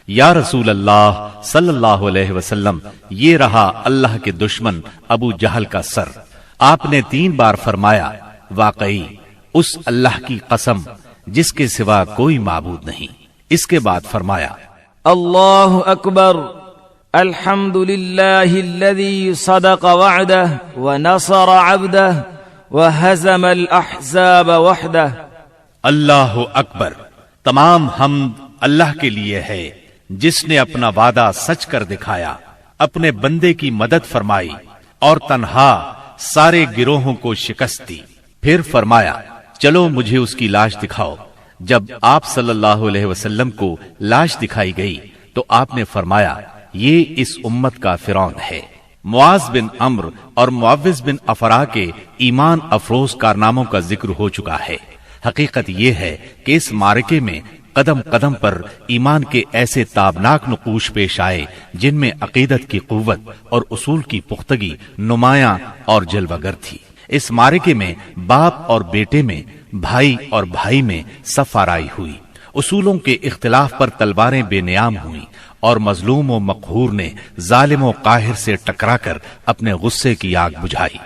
یا رسول اللہ صلی اللہ علیہ وسلم، یہ رہا اللہ کے دشمن ابو جہل کا سر۔ آپ نے 3 بار فرمایا، واقعی اس اللہ کی قسم جس کے سوا کوئی معبود نہیں۔ اس کے بعد فرمایا، اللہ اکبر، الحمد للہ الذی صدق وعدہ ونصر عبدہ وہزم الاحزاب وحدہ۔ اللہ اکبر، تمام حمد اللہ کے لیے ہے جس نے اپنا وعدہ سچ کر دکھایا، اپنے بندے کی مدد فرمائی اور تنہا سارے گروہوں کو شکست دی۔ پھر فرمایا، چلو مجھے اس کی لاش دکھاؤ۔ جب آپ صلی اللہ علیہ وسلم کو لاش دکھائی گئی تو آپ نے فرمایا، یہ اس امت کا فرعون ہے۔ معاذ بن عمرو اور معوذ بن افرا کے ایمان افروز کارناموں کا ذکر ہو چکا ہے۔ حقیقت یہ ہے کہ اس معرکے میں قدم قدم پر ایمان کے ایسے تابناک نقوش پیش آئے جن میں عقیدت کی قوت اور اصول کی پختگی نمایاں اور جلوہ گر تھی۔ اس معرکے میں باپ اور بیٹے میں، بھائی اور بھائی میں صف آرائی ہوئی، اصولوں کے اختلاف پر تلواریں بے نیام ہوئیں اور مظلوم و مقہور نے ظالم و قاہر سے ٹکرا کر اپنے غصے کی آگ بجھائی۔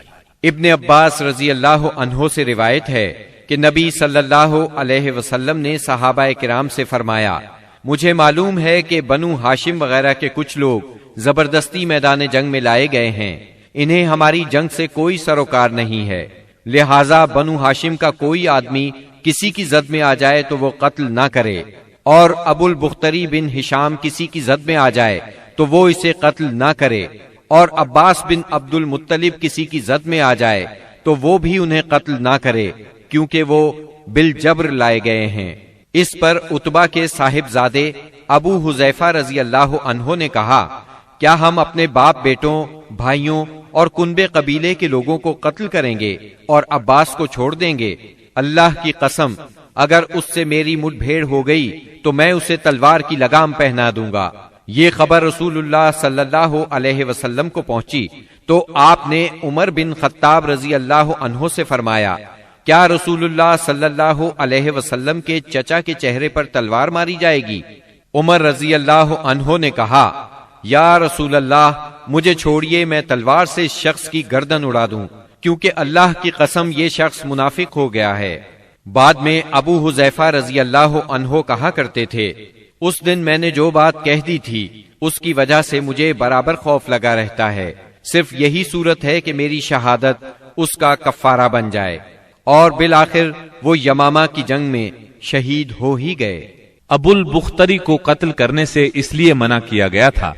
ابن عباس رضی اللہ عنہ سے روایت ہے کہ نبی صلی اللہ علیہ وسلم نے صحابہ کرام سے فرمایا، مجھے معلوم ہے کہ بنو ہاشم وغیرہ کے کچھ لوگ زبردستی میدان جنگ میں لائے گئے ہیں، انہیں ہماری جنگ سے کوئی سروکار نہیں ہے، لہٰذا بنو ہاشم کا کوئی آدمی کسی کی زد میں آ جائے تو وہ قتل نہ کرے، اور ابو البختری بن ہشام کسی کی زد میں آ جائے تو وہ اسے قتل نہ کرے، اور عباس بن عبد المطلب کسی کی زد میں آ جائے تو وہ بھی انہیں قتل نہ کرے، کیونکہ وہ بالجبر لائے گئے ہیں۔ اس پر عتبہ کے صاحبزادے ابو حذیفہ رضی اللہ عنہ نے کہا، کیا ہم اپنے باپ بیٹوں، بھائیوں اور کنبے قبیلے کے لوگوں کو قتل کریں گے اور عباس کو چھوڑ دیں گے؟ اللہ کی قسم، اگر اس سے میری مٹ بھیڑ ہو گئی تو میں اسے تلوار کی لگام پہنا دوں گا۔ یہ خبر رسول اللہ صلی اللہ علیہ وسلم کو پہنچی تو آپ نے عمر بن خطاب رضی اللہ عنہ سے فرمایا، کیا رسول اللہ صلی اللہ علیہ وسلم کے چچا کے چہرے پر تلوار ماری جائے گی؟ عمر رضی اللہ عنہ نے کہا، یا رسول اللہ، مجھے چھوڑیے، میں تلوار سے اس شخص کی گردن اڑا دوں، کیونکہ اللہ کی قسم یہ شخص منافق ہو گیا ہے۔ بعد میں ابو حذیفہ رضی اللہ عنہ کہا کرتے تھے، اس دن میں نے جو بات کہہ دی تھی اس کی وجہ سے مجھے برابر خوف لگا رہتا ہے، صرف یہی صورت ہے کہ میری شہادت اس کا کفارہ بن جائے، اور بالآخر وہ یمامہ کی جنگ میں شہید ہو ہی گئے۔ ابو البختری کو قتل کرنے سے اس لیے منع کیا گیا تھا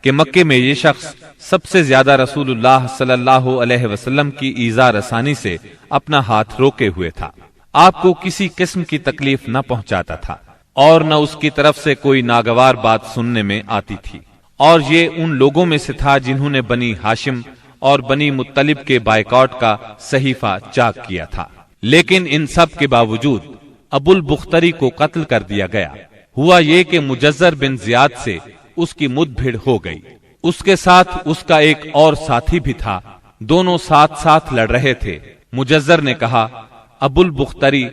کہ مکے میں یہ شخص سب سے زیادہ رسول اللہ صلی اللہ علیہ وسلم کی ایذا رسانی سے اپنا ہاتھ روکے ہوئے تھا، آپ کو کسی قسم کی تکلیف نہ پہنچاتا تھا اور نہ اس کی طرف سے کوئی ناگوار بات سننے میں آتی تھی، اور یہ ان لوگوں میں سے تھا جنہوں نے بنی ہاشم اور بنی مطلب کے بائیکاٹ کا صحیفہ چاک کیا تھا۔ لیکن ان سب کے باوجود ابو البختری کو قتل کر دیا گیا۔ ہوا یہ کہ مجزر بن زیاد سے اس کی مد بھیڑ ہو گئی، اس کے ساتھ اس کا ایک اور ساتھی بھی تھا، دونوں ساتھ ساتھ لڑ رہے تھے۔ مجزر نے کہا، ابو البختری،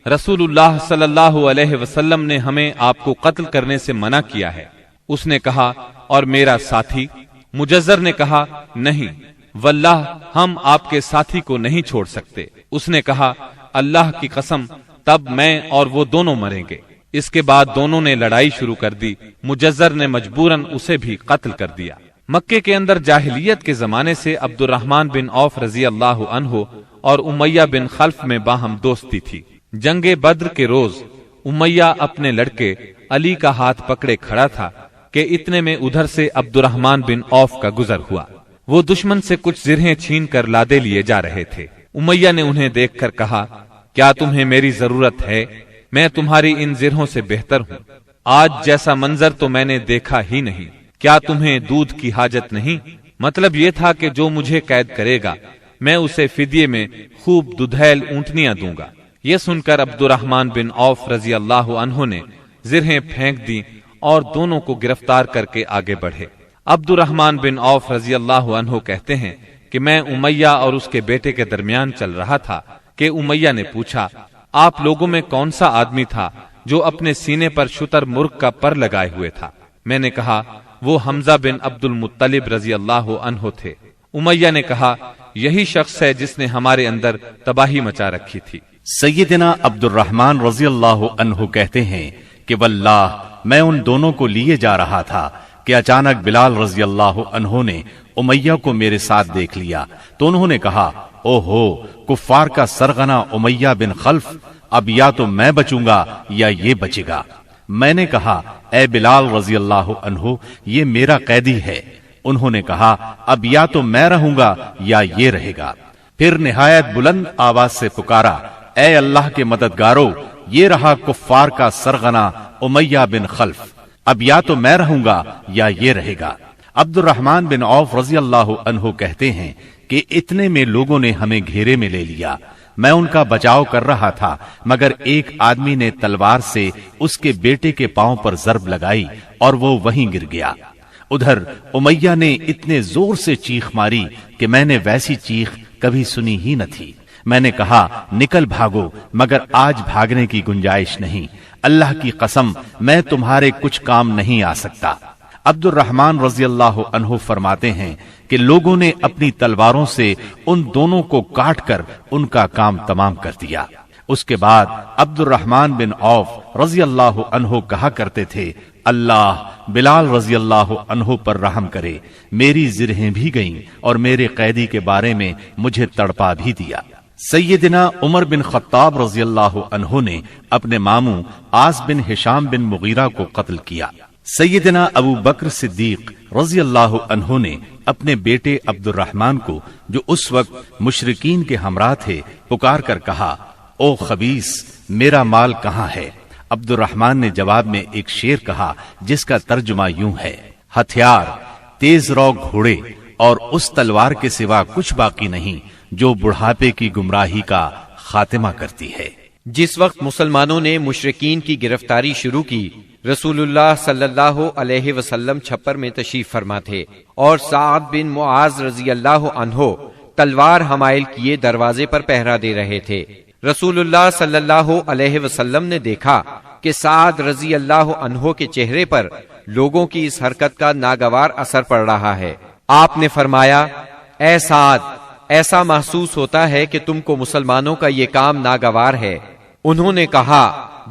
رسول اللہ صلی اللہ علیہ وسلم نے ہمیں آپ کو قتل کرنے سے منع کیا ہے۔ اس نے کہا، اور میرا ساتھی؟ مجزر نے کہا، نہیں واللہ ہم آپ کے ساتھی کو نہیں چھوڑ سکتے۔ اس نے کہا، اللہ کی قسم، تب میں اور وہ دونوں مریں گے۔ اس کے بعد دونوں نے لڑائی شروع کر دی، مجزر نے مجبوراً اسے بھی قتل کر دیا۔ مکے کے اندر جاہلیت کے زمانے سے عبد الرحمن بن عوف رضی اللہ عنہ اور امیہ بن خلف میں باہم دوستی تھی۔ جنگ بدر کے روز امیہ اپنے لڑکے علی کا ہاتھ پکڑے کھڑا تھا کہ اتنے میں ادھر سے عبد الرحمن بن عوف کا گزر ہوا۔ وہ دشمن سے کچھ زرہیں چھین کر لادے لیے جا رہے تھے۔ امیہ نے انہیں دیکھ کر کہا، کیا تمہیں میری ضرورت ہے؟ میں تمہاری ان زرہوں سے بہتر ہوں، آج جیسا منظر تو میں نے دیکھا ہی نہیں۔ کیا تمہیں دودھ کی حاجت نہیں؟ مطلب یہ تھا کہ جو مجھے قید کرے گا میں اسے فدیے میں خوب ددھیل اونٹنیاں دوں گا۔ یہ سن کر عبد الرحمن بن عوف رضی اللہ عنہ نے زرہیں پھینک دی اور دونوں کو گرفتار کر کے آگے بڑھے۔ عبد الرحمن بن عوف رضی اللہ عنہ کہتے ہیں کہ میں امیہ اور اس کے بیٹے کے درمیان چل رہا تھا کہ امیہ نے پوچھا، آپ لوگوں میں کون سا آدمی تھا جو اپنے سینے پر شتر مرغ کا پر لگائے ہوئے تھا؟ میں نے کہا وہ حمزہ بن عبد المطلب رضی اللہ عنہ تھے۔ امیہ نے کہا یہی شخص ہے جس نے ہمارے اندر تباہی مچا رکھی تھی۔ سیدنا عبد الرحمن رضی اللہ عنہ کہتے ہیں کہ واللہ میں ان دونوں کو لیے جا رہا تھا کہ اچانک بلال رضی اللہ عنہ نے امیہ کو میرے ساتھ دیکھ لیا تو انہوں نے کہا او ہو کفار کا سرغنہ امیہ بن خلف، اب یا تو میں بچوں گا یا یہ بچے گا۔ میں نے کہا اے بلال رضی اللہ عنہ یہ میرا قیدی ہے۔ انہوں نے کہا اب یا تو میں رہوں گا یا یہ رہے گا۔ پھر نہایت بلند آواز سے پکارا اے اللہ کے مددگارو، یہ رہا کفار کا سرغنہ امیہ بن خلف، اب یا تو میں رہوں گا یا یہ رہے گا۔ عبد الرحمن بن عوف رضی اللہ عنہ کہتے ہیں کہ اتنے میں لوگوں نے ہمیں گھیرے میں لے لیا۔ میں ان کا بچاؤ کر رہا تھا مگر ایک آدمی نے تلوار سے اس کے بیٹے کے پاؤں پر ضرب لگائی اور وہ وہیں گر گیا۔ ادھر امیہ نے اتنے زور سے چیخ ماری کہ میں نے ویسی چیخ کبھی سنی ہی نہ تھی۔ میں نے کہا نکل بھاگو، مگر آج بھاگنے کی گنجائش نہیں، اللہ کی قسم میں تمہارے کچھ کام نہیں آ سکتا۔ عبد الرحمن رضی اللہ عنہ فرماتے ہیں کہ لوگوں نے اپنی تلواروں سے ان دونوں کو کاٹ کر ان کا کام تمام کر دیا۔ اس کے بعد عبد الرحمن بن عوف رضی اللہ عنہ کہا کرتے تھے اللہ بلال رضی اللہ عنہ پر رحم کرے، میری زرہیں بھی گئیں اور میرے قیدی کے بارے میں مجھے تڑپا بھی دیا۔ سیدنا عمر بن خطاب رضی اللہ عنہ نے اپنے ماموں عاص بن ہشام بن مغیرہ کو قتل کیا۔ سیدنا ابو بکر صدیق رضی اللہ عنہ نے اپنے بیٹے عبد الرحمن کو جو اس وقت مشرکین کے ہمراہ تھے پکار کر کہا او خبیث میرا مال کہاں ہے؟ عبد الرحمن نے جواب میں ایک شعر کہا جس کا ترجمہ یوں ہے، ہتھیار تیز رو گھوڑے اور اس تلوار کے سوا کچھ باقی نہیں جو بڑھاپے کی گمراہی کا خاتمہ کرتی ہے۔ جس وقت مسلمانوں نے مشرکین کی گرفتاری شروع کی، رسول اللہ صلی اللہ علیہ وسلم چھپر میں تشریف فرما تھے اور سعد بن معاذ رضی اللہ عنہ تلوار حمائل کیے دروازے پر پہرا دے رہے تھے۔ رسول اللہ صلی اللہ علیہ وسلم نے دیکھا کہ سعد رضی اللہ عنہ کے چہرے پر لوگوں کی اس حرکت کا ناگوار اثر پڑ رہا ہے۔ آپ نے فرمایا اے سعد، ایسا محسوس ہوتا ہے کہ تم کو مسلمانوں کا یہ کام ناگوار ہے۔ انہوں نے کہا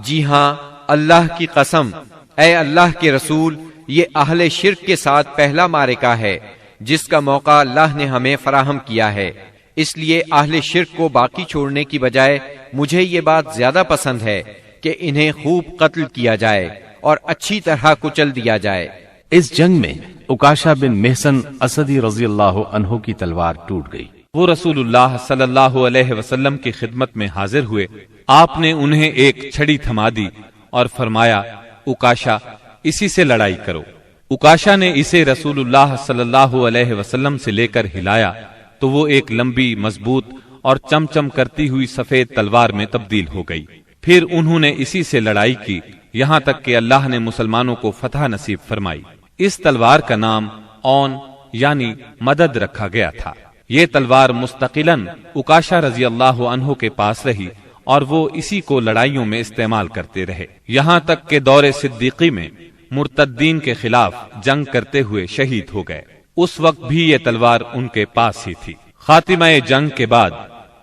جی ہاں اللہ کی قسم، اے اللہ کے رسول، یہ اہل شرک کے ساتھ پہلا معرکہ ہے جس کا موقع اللہ نے ہمیں فراہم کیا ہے، اس لیے اہل شرک کو باقی چھوڑنے کی بجائے مجھے یہ بات زیادہ پسند ہے کہ انہیں خوب قتل کیا جائے اور اچھی طرح کچل دیا جائے۔ اس جنگ میں عکاشہ بن محسن اسدی رضی اللہ عنہ کی تلوار ٹوٹ گئی۔ وہ رسول اللہ صلی اللہ علیہ وسلم کی خدمت میں حاضر ہوئے۔ آپ نے انہیں ایک چھڑی تھما دی اور فرمایا عکاشہ اسی سے لڑائی کرو۔ عکاشہ نے اسے رسول اللہ صلی اللہ علیہ وسلم سے لے کر ہلایا تو وہ ایک لمبی مضبوط اور چمچم کرتی ہوئی سفید تلوار میں تبدیل ہو گئی۔ پھر انہوں نے اسی سے لڑائی کی یہاں تک کہ اللہ نے مسلمانوں کو فتح نصیب فرمائی۔ اس تلوار کا نام اون یعنی مدد رکھا گیا تھا۔ یہ تلوار مستقلاً عکاشہ رضی اللہ عنہ کے پاس رہی اور وہ اسی کو لڑائیوں میں استعمال کرتے رہے، یہاں تک کہ دور صدیقی میں مرتدین کے خلاف جنگ کرتے ہوئے شہید ہو گئے۔ اس وقت بھی یہ تلوار ان کے پاس ہی تھی۔ خاتمہ جنگ کے بعد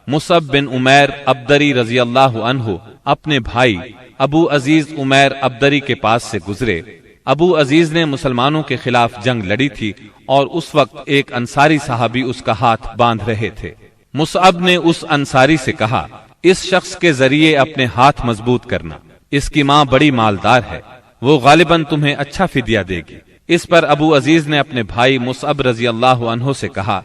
مصعب بن عمیر ابدری رضی اللہ عنہ اپنے بھائی ابو عزیز عمیر ابدری کے پاس سے گزرے۔ ابو عزیز نے مسلمانوں کے خلاف جنگ لڑی تھی اور اس وقت ایک انصاری صحابی اس کا ہاتھ باندھ رہے تھے۔ مصعب نے اس انصاری سے کہا اس شخص کے ذریعے اپنے ہاتھ مضبوط کرنا، اس کی ماں بڑی مالدار ہے، وہ غالباً تمہیں اچھا فدیہ دے گی۔ اس پر ابو عزیز نے اپنے بھائی مصعب رضی اللہ عنہ سے کہا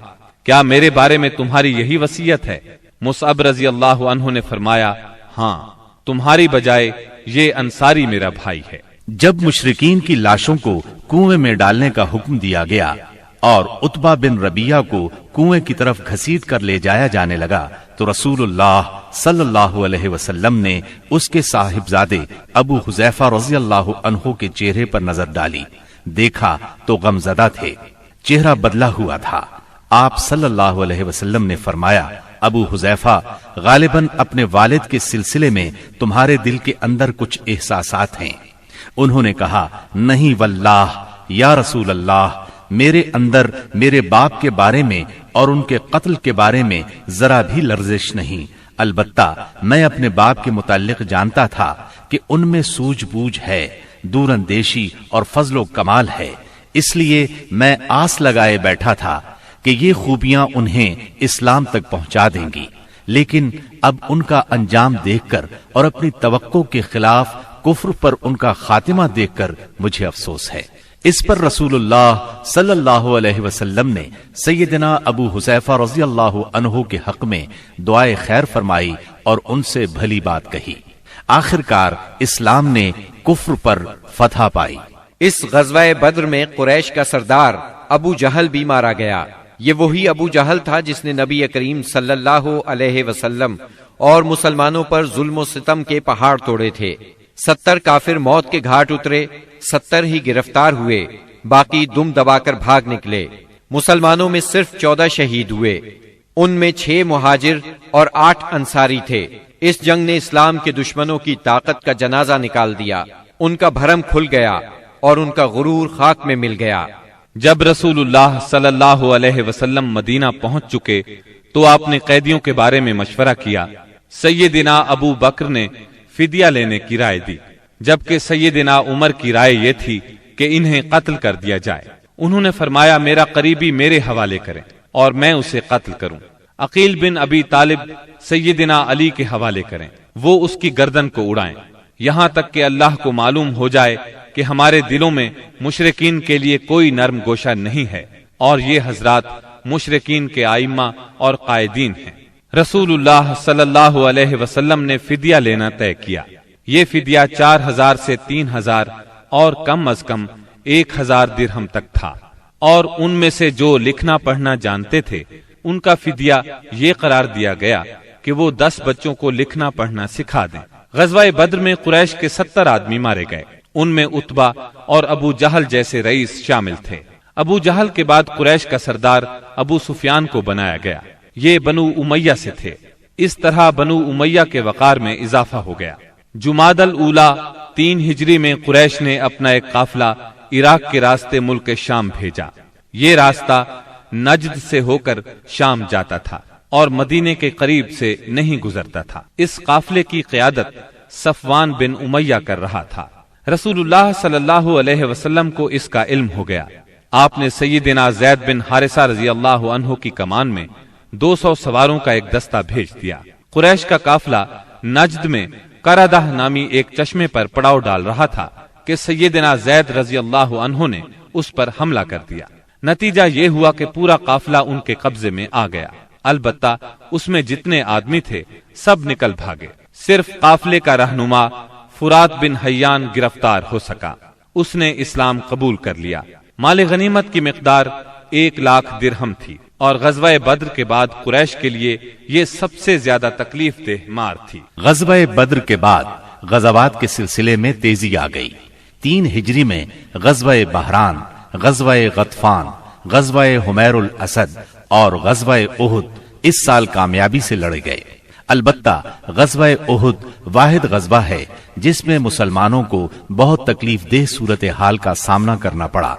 کیا میرے بارے میں تمہاری یہی وصیت ہے؟ مصعب رضی اللہ عنہ نے فرمایا ہاں، تمہاری بجائے یہ انصاری میرا بھائی ہے۔ جب مشرکین کی لاشوں کو کنویں میں ڈالنے کا حکم دیا گیا اور عتبہ بن ربیعہ کو کنویں کی طرف گھسیٹ کر لے جایا جانے لگا تو رسول اللہ صلی اللہ علیہ وسلم نے اس کے صاحبزادے ابو حذیفہ رضی اللہ عنہ کے چہرے پر نظر ڈالی، دیکھا تو غمزدہ تھے، چہرہ بدلا ہوا تھا۔ آپ صلی اللہ علیہ وسلم نے فرمایا، ابو حذیفہ، غالباً اپنے والد کے سلسلے میں تمہارے دل کے اندر کچھ احساسات ہیں۔ انہوں نے کہا، نہیں واللہ یا رسول اللہ، میرے اندر میرے باپ کے بارے میں اور ان کے قتل کے بارے میں ذرا بھی لرزش نہیں، البتہ میں اپنے باپ کے متعلق جانتا تھا کہ ان میں سوجھ بوجھ ہے، دور اندیشی اور فضل و کمال ہے، اس لیے میں آس لگائے بیٹھا تھا کہ یہ خوبیاں انہیں اسلام تک پہنچا دیں گی، لیکن اب ان کا انجام دیکھ کر اور اپنی توقع کے خلاف کفر پر ان کا خاتمہ دیکھ کر مجھے افسوس ہے۔ اس پر رسول اللہ صلی اللہ علیہ وسلم نے سیدنا ابو حذیفہ رضی اللہ عنہ کے حق میں دعائے خیر فرمائی اور ان سے بھلی بات کہی۔ آخر کار اسلام نے کفر پر فتح پائی۔ اس غزوہ بدر میں قریش کا سردار ابو جہل بھی مارا گیا۔ یہ وہی ابو جہل تھا جس نے نبی کریم صلی اللہ علیہ وسلم اور مسلمانوں پر ظلم و ستم کے پہاڑ توڑے تھے۔ 70 کافر موت کے گھاٹ اترے، 70 ہی گرفتار ہوئے، باقی دم دبا کر بھاگ نکلے۔ مسلمانوں میں صرف 14 شہید ہوئے، ان میں 6 مہاجر اور 8 انصاری تھے۔ اس جنگ نے اسلام کے دشمنوں کی طاقت کا جنازہ نکال دیا، ان کا بھرم کھل گیا اور ان کا غرور خاک میں مل گیا۔ جب رسول اللہ صلی اللہ علیہ وسلم مدینہ پہنچ چکے تو آپ نے قیدیوں کے بارے میں مشورہ کیا۔ سیدنا ابو بکر نے فدیہ لینے کی رائے دی، جبکہ سیدنا عمر کی رائے یہ تھی کہ انہیں قتل کر دیا جائے۔ انہوں نے فرمایا، میرا قریبی میرے حوالے کریں اور میں اسے قتل کروں۔ عقیل بن ابی طالب سیدنا علی کے حوالے کریں، وہ اس کی گردن کو اڑائیں، یہاں تک کہ اللہ کو معلوم ہو جائے کہ ہمارے دلوں میں مشرکین کے لیے کوئی نرم گوشہ نہیں ہے، اور یہ حضرات مشرکین کے ائمہ اور قائدین ہیں۔ رسول اللہ صلی اللہ علیہ وسلم نے فدیہ لینا طے کیا۔ یہ فدیہ 4000 سے 3000 اور کم از کم 1000 درہم تک تھا، اور ان میں سے جو لکھنا پڑھنا جانتے تھے ان کا فدیہ یہ قرار دیا گیا کہ وہ 10 بچوں کو لکھنا پڑھنا سکھا دیں۔ غزوہ بدر میں قریش کے 70 آدمی مارے گئے، ان میں عتبہ اور ابو جہل جیسے رئیس شامل تھے۔ ابو جہل کے بعد قریش کا سردار ابو سفیان کو بنایا گیا، یہ بنو امیہ سے تھے۔ اس طرح بنو امیہ کے وقار میں اضافہ ہو گیا۔ جمادی الاولیٰ 3 ہجری میں قریش نے اپنا ایک قافلہ عراق کے راستے ملک شام بھیجا۔ یہ راستہ نجد سے ہو کر شام جاتا تھا اور مدینے کے قریب سے نہیں گزرتا تھا۔ اس قافلے کی قیادت صفوان بن امیہ کر رہا تھا۔ رسول اللہ صلی اللہ علیہ وسلم کو اس کا علم ہو گیا۔ آپ نے سیدنا زید بن حارثہ رضی اللہ عنہ کی کمان میں 200 سواروں کا ایک دستہ بھیج دیا۔ قریش کا قافلہ نجد میں قردہ نامی ایک چشمے پر پڑاؤ ڈال رہا تھا کہ سیدنا زید رضی اللہ عنہ نے اس پر حملہ کر دیا۔ نتیجہ یہ ہوا کہ پورا قافلہ ان کے قبضے میں آ گیا، البتہ اس میں جتنے آدمی تھے سب نکل بھاگے۔ صرف قافلے کا رہنما فرات بن حیان گرفتار ہو سکا، اس نے اسلام قبول کر لیا۔ مال غنیمت کی مقدار 1,00,000 درہم تھی، اور غزوہ بدر کے بعد قریش کے لیے یہ سب سے زیادہ تکلیف دہ مار تھی۔ غزوہ بدر کے بعد غزوات کے سلسلے میں تیزی آ گئی۔ 3 ہجری میں غزوہ بحران، غزوہ غطفان، غزوہ حمیر الاسد اور غزوہ احد اس سال کامیابی سے لڑے گئے۔ البتہ غزوہ احد واحد غزوہ ہے جس میں مسلمانوں کو بہت تکلیف دہ صورتحال کا سامنا کرنا پڑا۔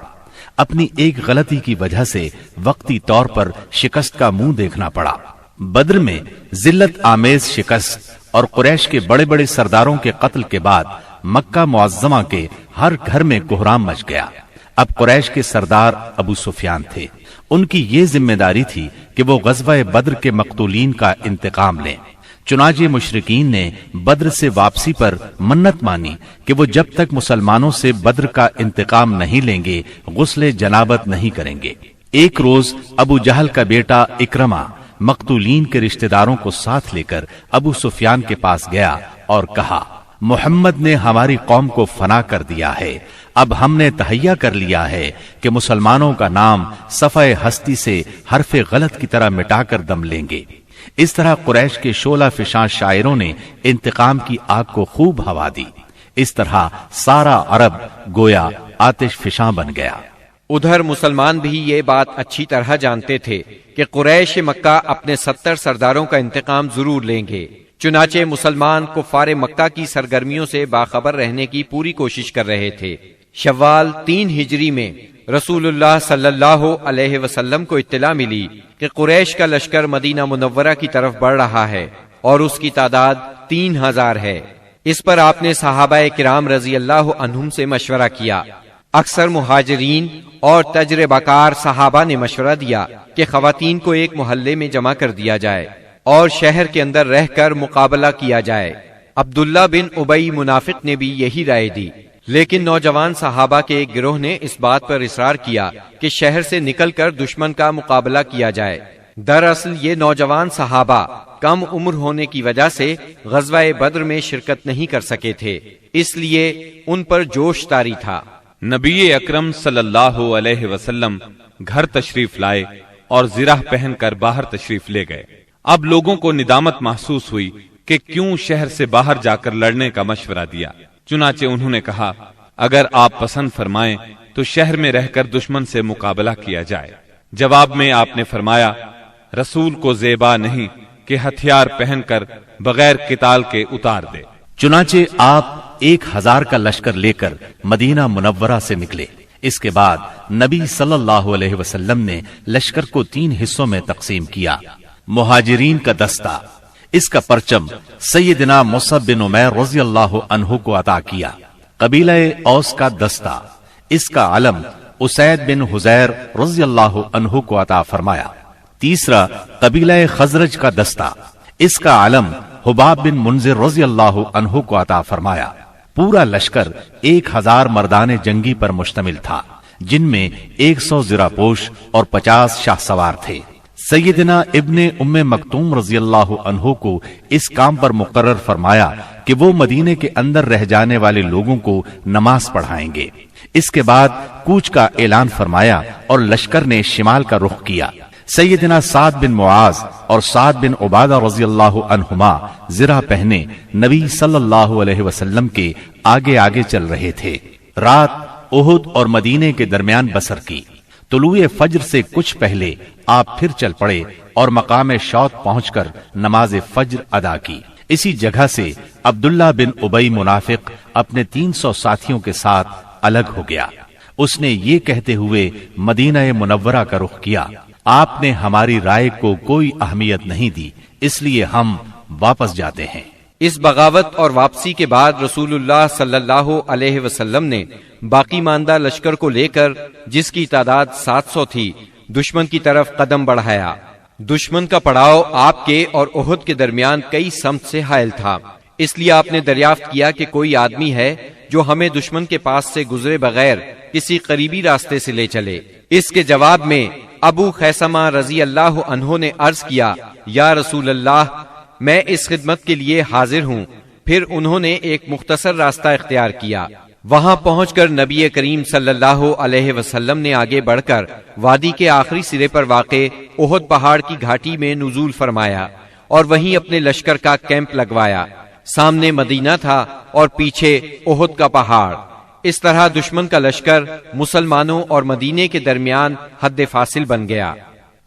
اپنی ایک غلطی کی وجہ سے وقتی طور پر شکست کا منہ دیکھنا پڑا۔ بدر میں ذلت آمیز شکست اور قریش کے بڑے بڑے سرداروں کے قتل کے بعد مکہ معظمہ کے ہر گھر میں کوہرام مچ گیا۔ اب قریش کے سردار ابو سفیان تھے، ان کی یہ ذمہ داری تھی کہ وہ غزوہ بدر کے مقتولین کا انتقام لیں۔ چنانچہ مشرکین نے بدر سے واپسی پر منت مانی کہ وہ جب تک مسلمانوں سے بدر کا انتقام نہیں لیں گے غسل جنابت نہیں کریں گے۔ ایک روز ابو جہل کا بیٹا اکرمہ مقتولین کے رشتہ داروں کو ساتھ لے کر ابو سفیان کے پاس گیا اور کہا، محمد نے ہماری قوم کو فنا کر دیا ہے، اب ہم نے تہیا کر لیا ہے کہ مسلمانوں کا نام صفحہ ہستی سے حرف غلط کی طرح مٹا کر دم لیں گے۔ اس طرح قریش کے شعلہ فشاں شاعروں نے انتقام کی آگ کو خوب ہوا دی۔ اس طرح سارا عرب گویا آتش فشاں بن گیا۔ ادھر مسلمان بھی یہ بات اچھی طرح جانتے تھے کہ قریش مکہ اپنے 70 سرداروں کا انتقام ضرور لیں گے، چنانچہ مسلمان کفار مکہ کی سرگرمیوں سے باخبر رہنے کی پوری کوشش کر رہے تھے۔ شوال 3 ہجری میں رسول اللہ صلی اللہ علیہ وسلم کو اطلاع ملی کہ قریش کا لشکر مدینہ منورہ کی طرف بڑھ رہا ہے اور اس کی تعداد 3000 ہے۔ اس پر آپ نے صحابہ کرام رضی اللہ عنہم سے مشورہ کیا۔ اکثر مہاجرین اور تجربہ کار صحابہ نے مشورہ دیا کہ خواتین کو ایک محلے میں جمع کر دیا جائے اور شہر کے اندر رہ کر مقابلہ کیا جائے۔ عبداللہ بن ابی منافق نے بھی یہی رائے دی، لیکن نوجوان صحابہ کے ایک گروہ نے اس بات پر اصرار کیا کہ شہر سے نکل کر دشمن کا مقابلہ کیا جائے۔ دراصل یہ نوجوان صحابہ کم عمر ہونے کی وجہ سے غزوہ بدر میں شرکت نہیں کر سکے تھے، اس لیے ان پر جوش طاری تھا۔ نبی اکرم صلی اللہ علیہ وسلم گھر تشریف لائے اور زرہ پہن کر باہر تشریف لے گئے۔ اب لوگوں کو ندامت محسوس ہوئی کہ کیوں شہر سے باہر جا کر لڑنے کا مشورہ دیا، چنانچہ انہوں نے کہا اگر آپ پسند فرمائیں تو شہر میں رہ کر دشمن سے مقابلہ کیا جائے۔ جواب میں آپ نے فرمایا رسول کو زیبا نہیں کہ ہتھیار پہن کر بغیر قتال کے اتار دے۔ چنانچہ آپ 1000 کا لشکر لے کر مدینہ منورہ سے نکلے۔ اس کے بعد نبی صلی اللہ علیہ وسلم نے لشکر کو 3 حصوں میں تقسیم کیا۔ مہاجرین کا دستہ، اس کا پرچم سیدنا مصعب بن عمیر رضی اللہ عنہ کو عطا کیا۔ قبیلہ اوس کا دستہ، اس کا علم اسید بن حزیر رضی اللہ عنہ کو عطا فرمایا۔ تیسرا قبیلہ خزرج کا دستہ، اس کا علم حباب بن منذر رضی اللہ عنہ کو عطا فرمایا۔ پورا لشکر 1000 مردان جنگی پر مشتمل تھا، جن میں 100 زرہ پوش اور 50 شاہ سوار تھے۔ سیدنا ابن ام مکتوم رضی اللہ عنہ کو اس کام پر مقرر فرمایا کہ وہ مدینے کے اندر رہ جانے والے لوگوں کو نماز پڑھائیں گے۔ اس کے بعد کوچ کا اعلان فرمایا اور لشکر نے شمال کا رخ کیا۔ سیدنا سعد بن معاذ اور سعد بن عبادہ رضی اللہ عنہما زرہ پہنے نبی صلی اللہ علیہ وسلم کے آگے آگے چل رہے تھے۔ رات احد اور مدینے کے درمیان بسر کی۔ طلوع فجر سے کچھ پہلے آپ پھر چل پڑے اور مقام شوط پہنچ کر نماز فجر ادا کی۔ اسی جگہ سے عبداللہ بن ابی منافق اپنے 300 ساتھیوں کے ساتھ الگ ہو گیا۔ اس نے یہ کہتے ہوئے مدینہ منورہ کا رخ کیا، آپ نے ہماری رائے کو کوئی اہمیت نہیں دی، اس لیے ہم واپس جاتے ہیں۔ اس بغاوت اور واپسی کے بعد رسول اللہ صلی اللہ علیہ وسلم نے باقی ماندہ لشکر کو لے کر، جس کی تعداد 700 تھی، دشمن کی طرف قدم بڑھایا۔ دشمن کا پڑاؤ آپ کے اور احد کے درمیان کئی سمت سے حائل تھا، اس لیے آپ نے دریافت کیا کہ کوئی آدمی ہے جو ہمیں دشمن کے پاس سے گزرے بغیر کسی قریبی راستے سے لے چلے۔ اس کے جواب میں ابو خیثمہ رضی اللہ عنہ نے عرض کیا یا رسول اللہ، میں اس خدمت کے لیے حاضر ہوں۔ پھر انہوں نے ایک مختصر راستہ اختیار کیا۔ وہاں پہنچ کر نبی کریم صلی اللہ علیہ وسلم نے آگے بڑھ کر وادی کے آخری سرے پر واقع احد پہاڑ کی گھاٹی میں نزول فرمایا اور وہیں اپنے لشکر کا کیمپ لگوایا۔ سامنے مدینہ تھا اور پیچھے احد کا پہاڑ۔ اس طرح دشمن کا لشکر مسلمانوں اور مدینے کے درمیان حد فاصل بن گیا۔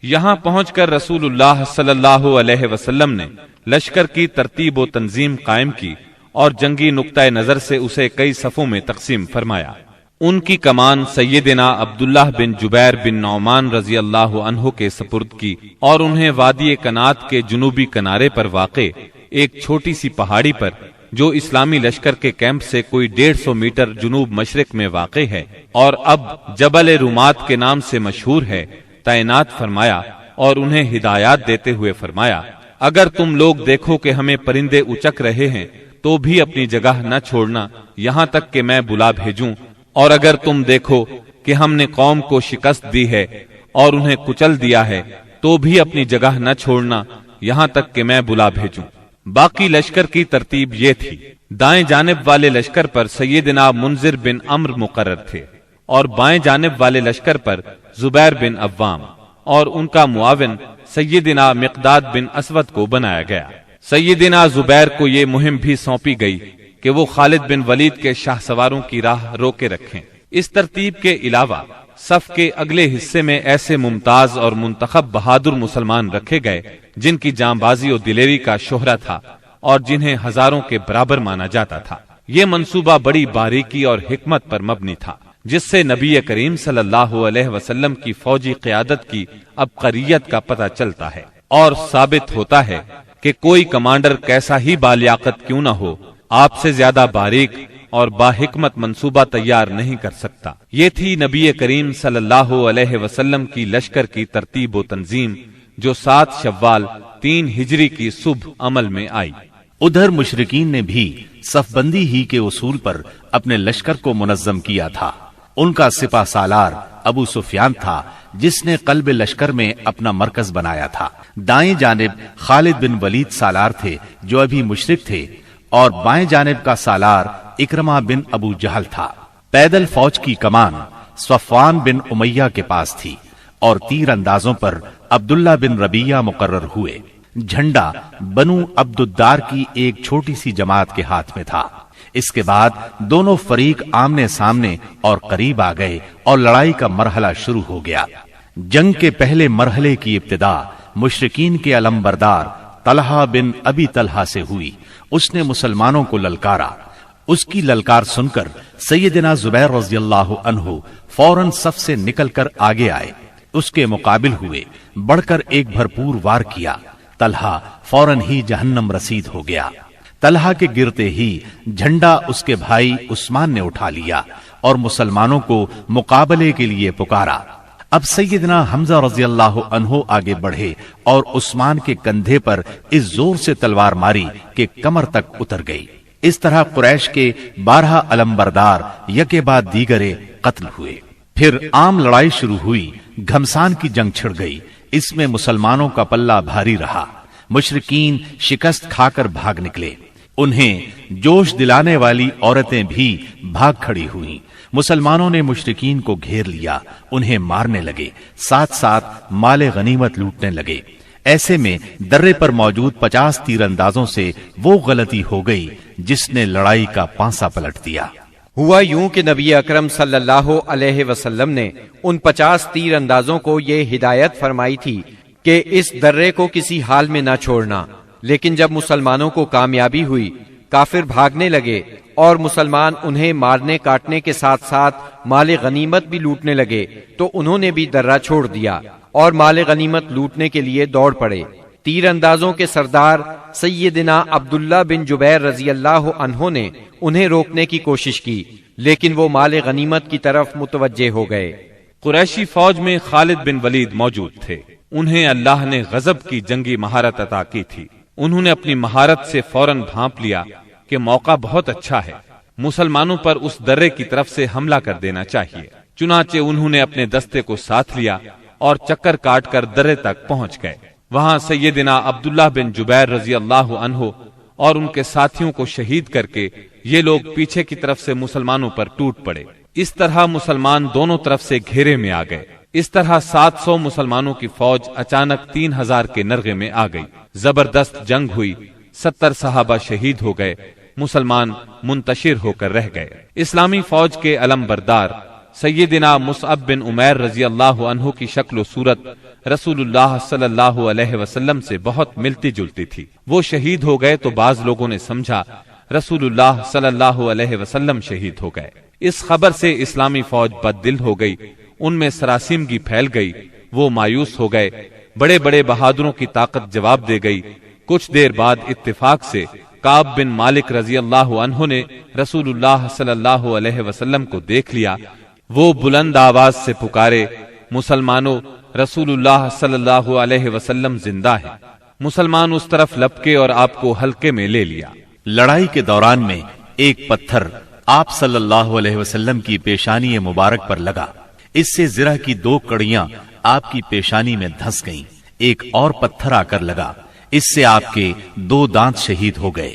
یہاں پہنچ کر رسول اللہ صلی اللہ علیہ وسلم نے لشکر کی ترتیب و تنظیم قائم کی اور جنگی نقطۂ نظر سے اسے کئی صفوں میں تقسیم فرمایا۔ ان کی کمان سیدنا عبداللہ بن جبیر بن نعمان رضی اللہ عنہ کے سپرد کی اور انہیں وادی کنات کے جنوبی کنارے پر واقع ایک چھوٹی سی پہاڑی پر، جو اسلامی لشکر کے کیمپ سے کوئی 150 میٹر جنوب مشرق میں واقع ہے اور اب جبل رومات کے نام سے مشہور ہے، تعینات فرمایا اور انہیں ہدایات دیتے ہوئے فرمایا اگر تم لوگ دیکھو کہ ہمیں پرندے اچک رہے ہیں تو بھی اپنی جگہ نہ چھوڑنا یہاں تک کہ میں بلا بھیجوں، اور اگر تم دیکھو کہ ہم نے قوم کو شکست دی ہے اور انہیں کچل دیا ہے تو بھی اپنی جگہ نہ چھوڑنا یہاں تک کہ میں بلا بھیجوں۔ باقی لشکر کی ترتیب یہ تھی، دائیں جانب والے لشکر پر سیدنا منذر بن عمرو مقرر تھے اور بائیں جانب والے لشکر پر زبیر بن عوام اور ان کا معاون سیدنا مقداد بن اسود کو بنایا گیا۔ سیدنا زبیر کو یہ مہم بھی سونپی گئی کہ وہ خالد بن ولید کے شاہ سواروں کی راہ روکے رکھیں۔ اس ترتیب کے علاوہ صف کے اگلے حصے میں ایسے ممتاز اور منتخب بہادر مسلمان رکھے گئے جن کی جانبازی و دلیری کا شہرہ تھا اور جنہیں ہزاروں کے برابر مانا جاتا تھا۔ یہ منصوبہ بڑی باریکی اور حکمت پر مبنی تھا، جس سے نبی کریم صلی اللہ علیہ وسلم کی فوجی قیادت کی عبقریت کا پتہ چلتا ہے، اور ثابت ہوتا ہے کہ کوئی کمانڈر کیسا ہی بالیاقت کیوں نہ ہو، آپ سے زیادہ باریک اور باحکمت منصوبہ تیار نہیں کر سکتا۔ یہ تھی نبی کریم صلی اللہ علیہ وسلم کی لشکر کی ترتیب و تنظیم، جو 7 شوال 3 ہجری کی صبح عمل میں آئی۔ ادھر مشرکین نے بھی صف بندی ہی کے اصول پر اپنے لشکر کو منظم کیا تھا۔ ان کا سپہ سالار ابو سفیان تھا، جس نے قلب لشکر میں اپنا مرکز بنایا تھا۔ دائیں جانب خالد بن ولید سالار تھے جو ابھی مشرک تھے، اور بائیں جانب کا سالار اکرمہ بن ابو جہل تھا۔ پیدل فوج کی کمان صفوان بن امیہ کے پاس تھی، اور تیر اندازوں پر عبداللہ بن ربیہ مقرر ہوئے۔ جھنڈا بنو عبد الدار کی ایک چھوٹی سی جماعت کے ہاتھ میں تھا۔ اس کے بعد دونوں فریق آمنے سامنے اور قریب آ گئے اور لڑائی کا مرحلہ شروع ہو گیا۔ جنگ کے پہلے مرحلے کی ابتدا مشرکین کے علمبردار طلحہ بن ابی طلحہ سے ہوئی۔ اس نے مسلمانوں کو للکارا۔ اس کی للکار سن کر سیدنا زبیر رضی اللہ عنہ فوراً صف سے نکل کر آگے آئے، اس کے مقابل ہوئے، بڑھ کر ایک بھرپور وار کیا۔ طلحہ فوراً ہی جہنم رسید ہو گیا۔ طلحہ کے گرتے ہی جھنڈا اس کے بھائی عثمان نے اٹھا لیا اور مسلمانوں کو مقابلے کے لیے پکارا۔ اب سیدنا حمزہ رضی اللہ عنہ آگے بڑھے اور عثمان کے کندھے پر اس زور سے تلوار ماری کہ کمر تک اتر گئی۔ اس طرح قریش کے 12 علمبردار یکے بعد دیگرے قتل ہوئے۔ پھر عام لڑائی شروع ہوئی۔ گھمسان کی جنگ چھڑ گئی۔ اس میں مسلمانوں کا پلہ بھاری رہا۔ مشرکین شکست کھا کر بھاگ نکلے۔ انہیں جوش دلانے والی عورتیں بھی بھاگ کھڑی ہوئیں۔ مسلمانوں نے مشرکین کو گھیر لیا، انہیں مارنے لگے، ساتھ ساتھ مال غنیمت لوٹنے لگے۔ ایسے میں درے پر موجود 50 تیر اندازوں سے وہ غلطی ہو گئی جس نے لڑائی کا پانسا پلٹ دیا۔ ہوا یوں کہ نبی اکرم صلی اللہ علیہ وسلم نے ان 50 تیر اندازوں کو یہ ہدایت فرمائی تھی کہ اس درے کو کسی حال میں نہ چھوڑنا، لیکن جب مسلمانوں کو کامیابی ہوئی، کافر بھاگنے لگے اور مسلمان انہیں مارنے کاٹنے کے ساتھ ساتھ مال غنیمت بھی لوٹنے لگے، تو انہوں نے بھی درہ چھوڑ دیا اور مال غنیمت لوٹنے کے لیے دوڑ پڑے۔ تیر اندازوں کے سردار سیدنا عبداللہ بن جبیر رضی اللہ عنہ نے انہیں روکنے کی کوشش کی، لیکن وہ مال غنیمت کی طرف متوجہ ہو گئے۔ قریشی فوج میں خالد بن ولید موجود تھے۔ انہیں اللہ نے غضب کی جنگی مہارت عطا کی تھی۔ انہوں نے اپنی مہارت سے فوراً بھانپ لیا کہ موقع بہت اچھا ہے، مسلمانوں پر اس درے کی طرف سے حملہ کر دینا چاہیے۔ چنانچہ انہوں نے اپنے دستے کو ساتھ لیا اور چکر کاٹ کر درے تک پہنچ گئے۔ وہاں سیدنا عبداللہ بن جبیر رضی اللہ عنہ اور ان کے ساتھیوں کو شہید کر کے یہ لوگ پیچھے کی طرف سے مسلمانوں پر ٹوٹ پڑے۔ اس طرح مسلمان دونوں طرف سے گھیرے میں آ گئے۔ اس طرح 700 مسلمانوں کی فوج اچانک 3000 کے نرغے میں آ گئی۔ زبردست جنگ ہوئی، 70 صحابہ شہید ہو گئے، مسلمان منتشر ہو کر رہ گئے۔ اسلامی فوج کے علم بردار سیدنا مصعب بن عمیر رضی اللہ عنہ کی شکل و صورت رسول اللہ صلی اللہ علیہ وسلم سے بہت ملتی جلتی تھی۔ وہ شہید ہو گئے تو بعض لوگوں نے سمجھا رسول اللہ صلی اللہ علیہ وسلم شہید ہو گئے۔ اس خبر سے اسلامی فوج بد دل ہو گئی، ان میں سراسیمگی پھیل گئی، وہ مایوس ہو گئے۔ بڑے بڑے بہادروں کی طاقت جواب دے گئی۔ کچھ دیر بعد اتفاق سے کعب بن مالک رضی اللہ عنہ نے رسول اللہ صلی اللہ علیہ وسلم کو دیکھ لیا۔ وہ بلند آواز سے پکارے، مسلمانوں، رسول اللہ صلی اللہ علیہ وسلم زندہ ہے۔ مسلمان اس طرف لپکے اور آپ کو حلقے میں لے لیا۔ لڑائی کے دوران میں ایک پتھر آپ صلی اللہ علیہ وسلم کی پیشانی مبارک پر لگا۔ اس سے زرہ کی 2 کڑیاں آپ کی پیشانی میں دھس گئیں۔ ایک اور پتھر آ کر لگا، اس سے آپ کے 2 دانت شہید ہو گئے۔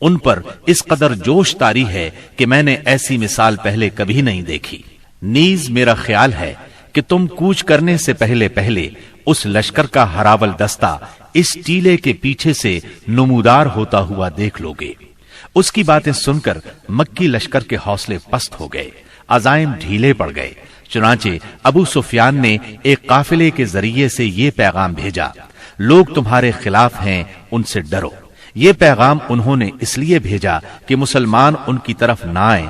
ان پر اس قدر جوش طاری ہے کہ میں نے ایسی مثال پہلے کبھی نہیں دیکھی۔ نیز میرا خیال ہے کہ تم کوچ کرنے سے پہلے پہلے اس لشکر کا ہراول دستہ اس ٹیلے کے پیچھے سے نمودار ہوتا ہوا دیکھ لو گے۔ اس کی باتیں سن کر مکی لشکر کے حوصلے پست ہو گئے، عزائم ڈھیلے پڑ گئے۔ چنانچہ ابو سفیان نے ایک قافلے کے ذریعے سے یہ پیغام بھیجا، لوگ تمہارے خلاف ہیں، ان سے ڈرو۔ یہ پیغام انہوں نے اس لیے بھیجا کہ مسلمان ان کی طرف نہ آئیں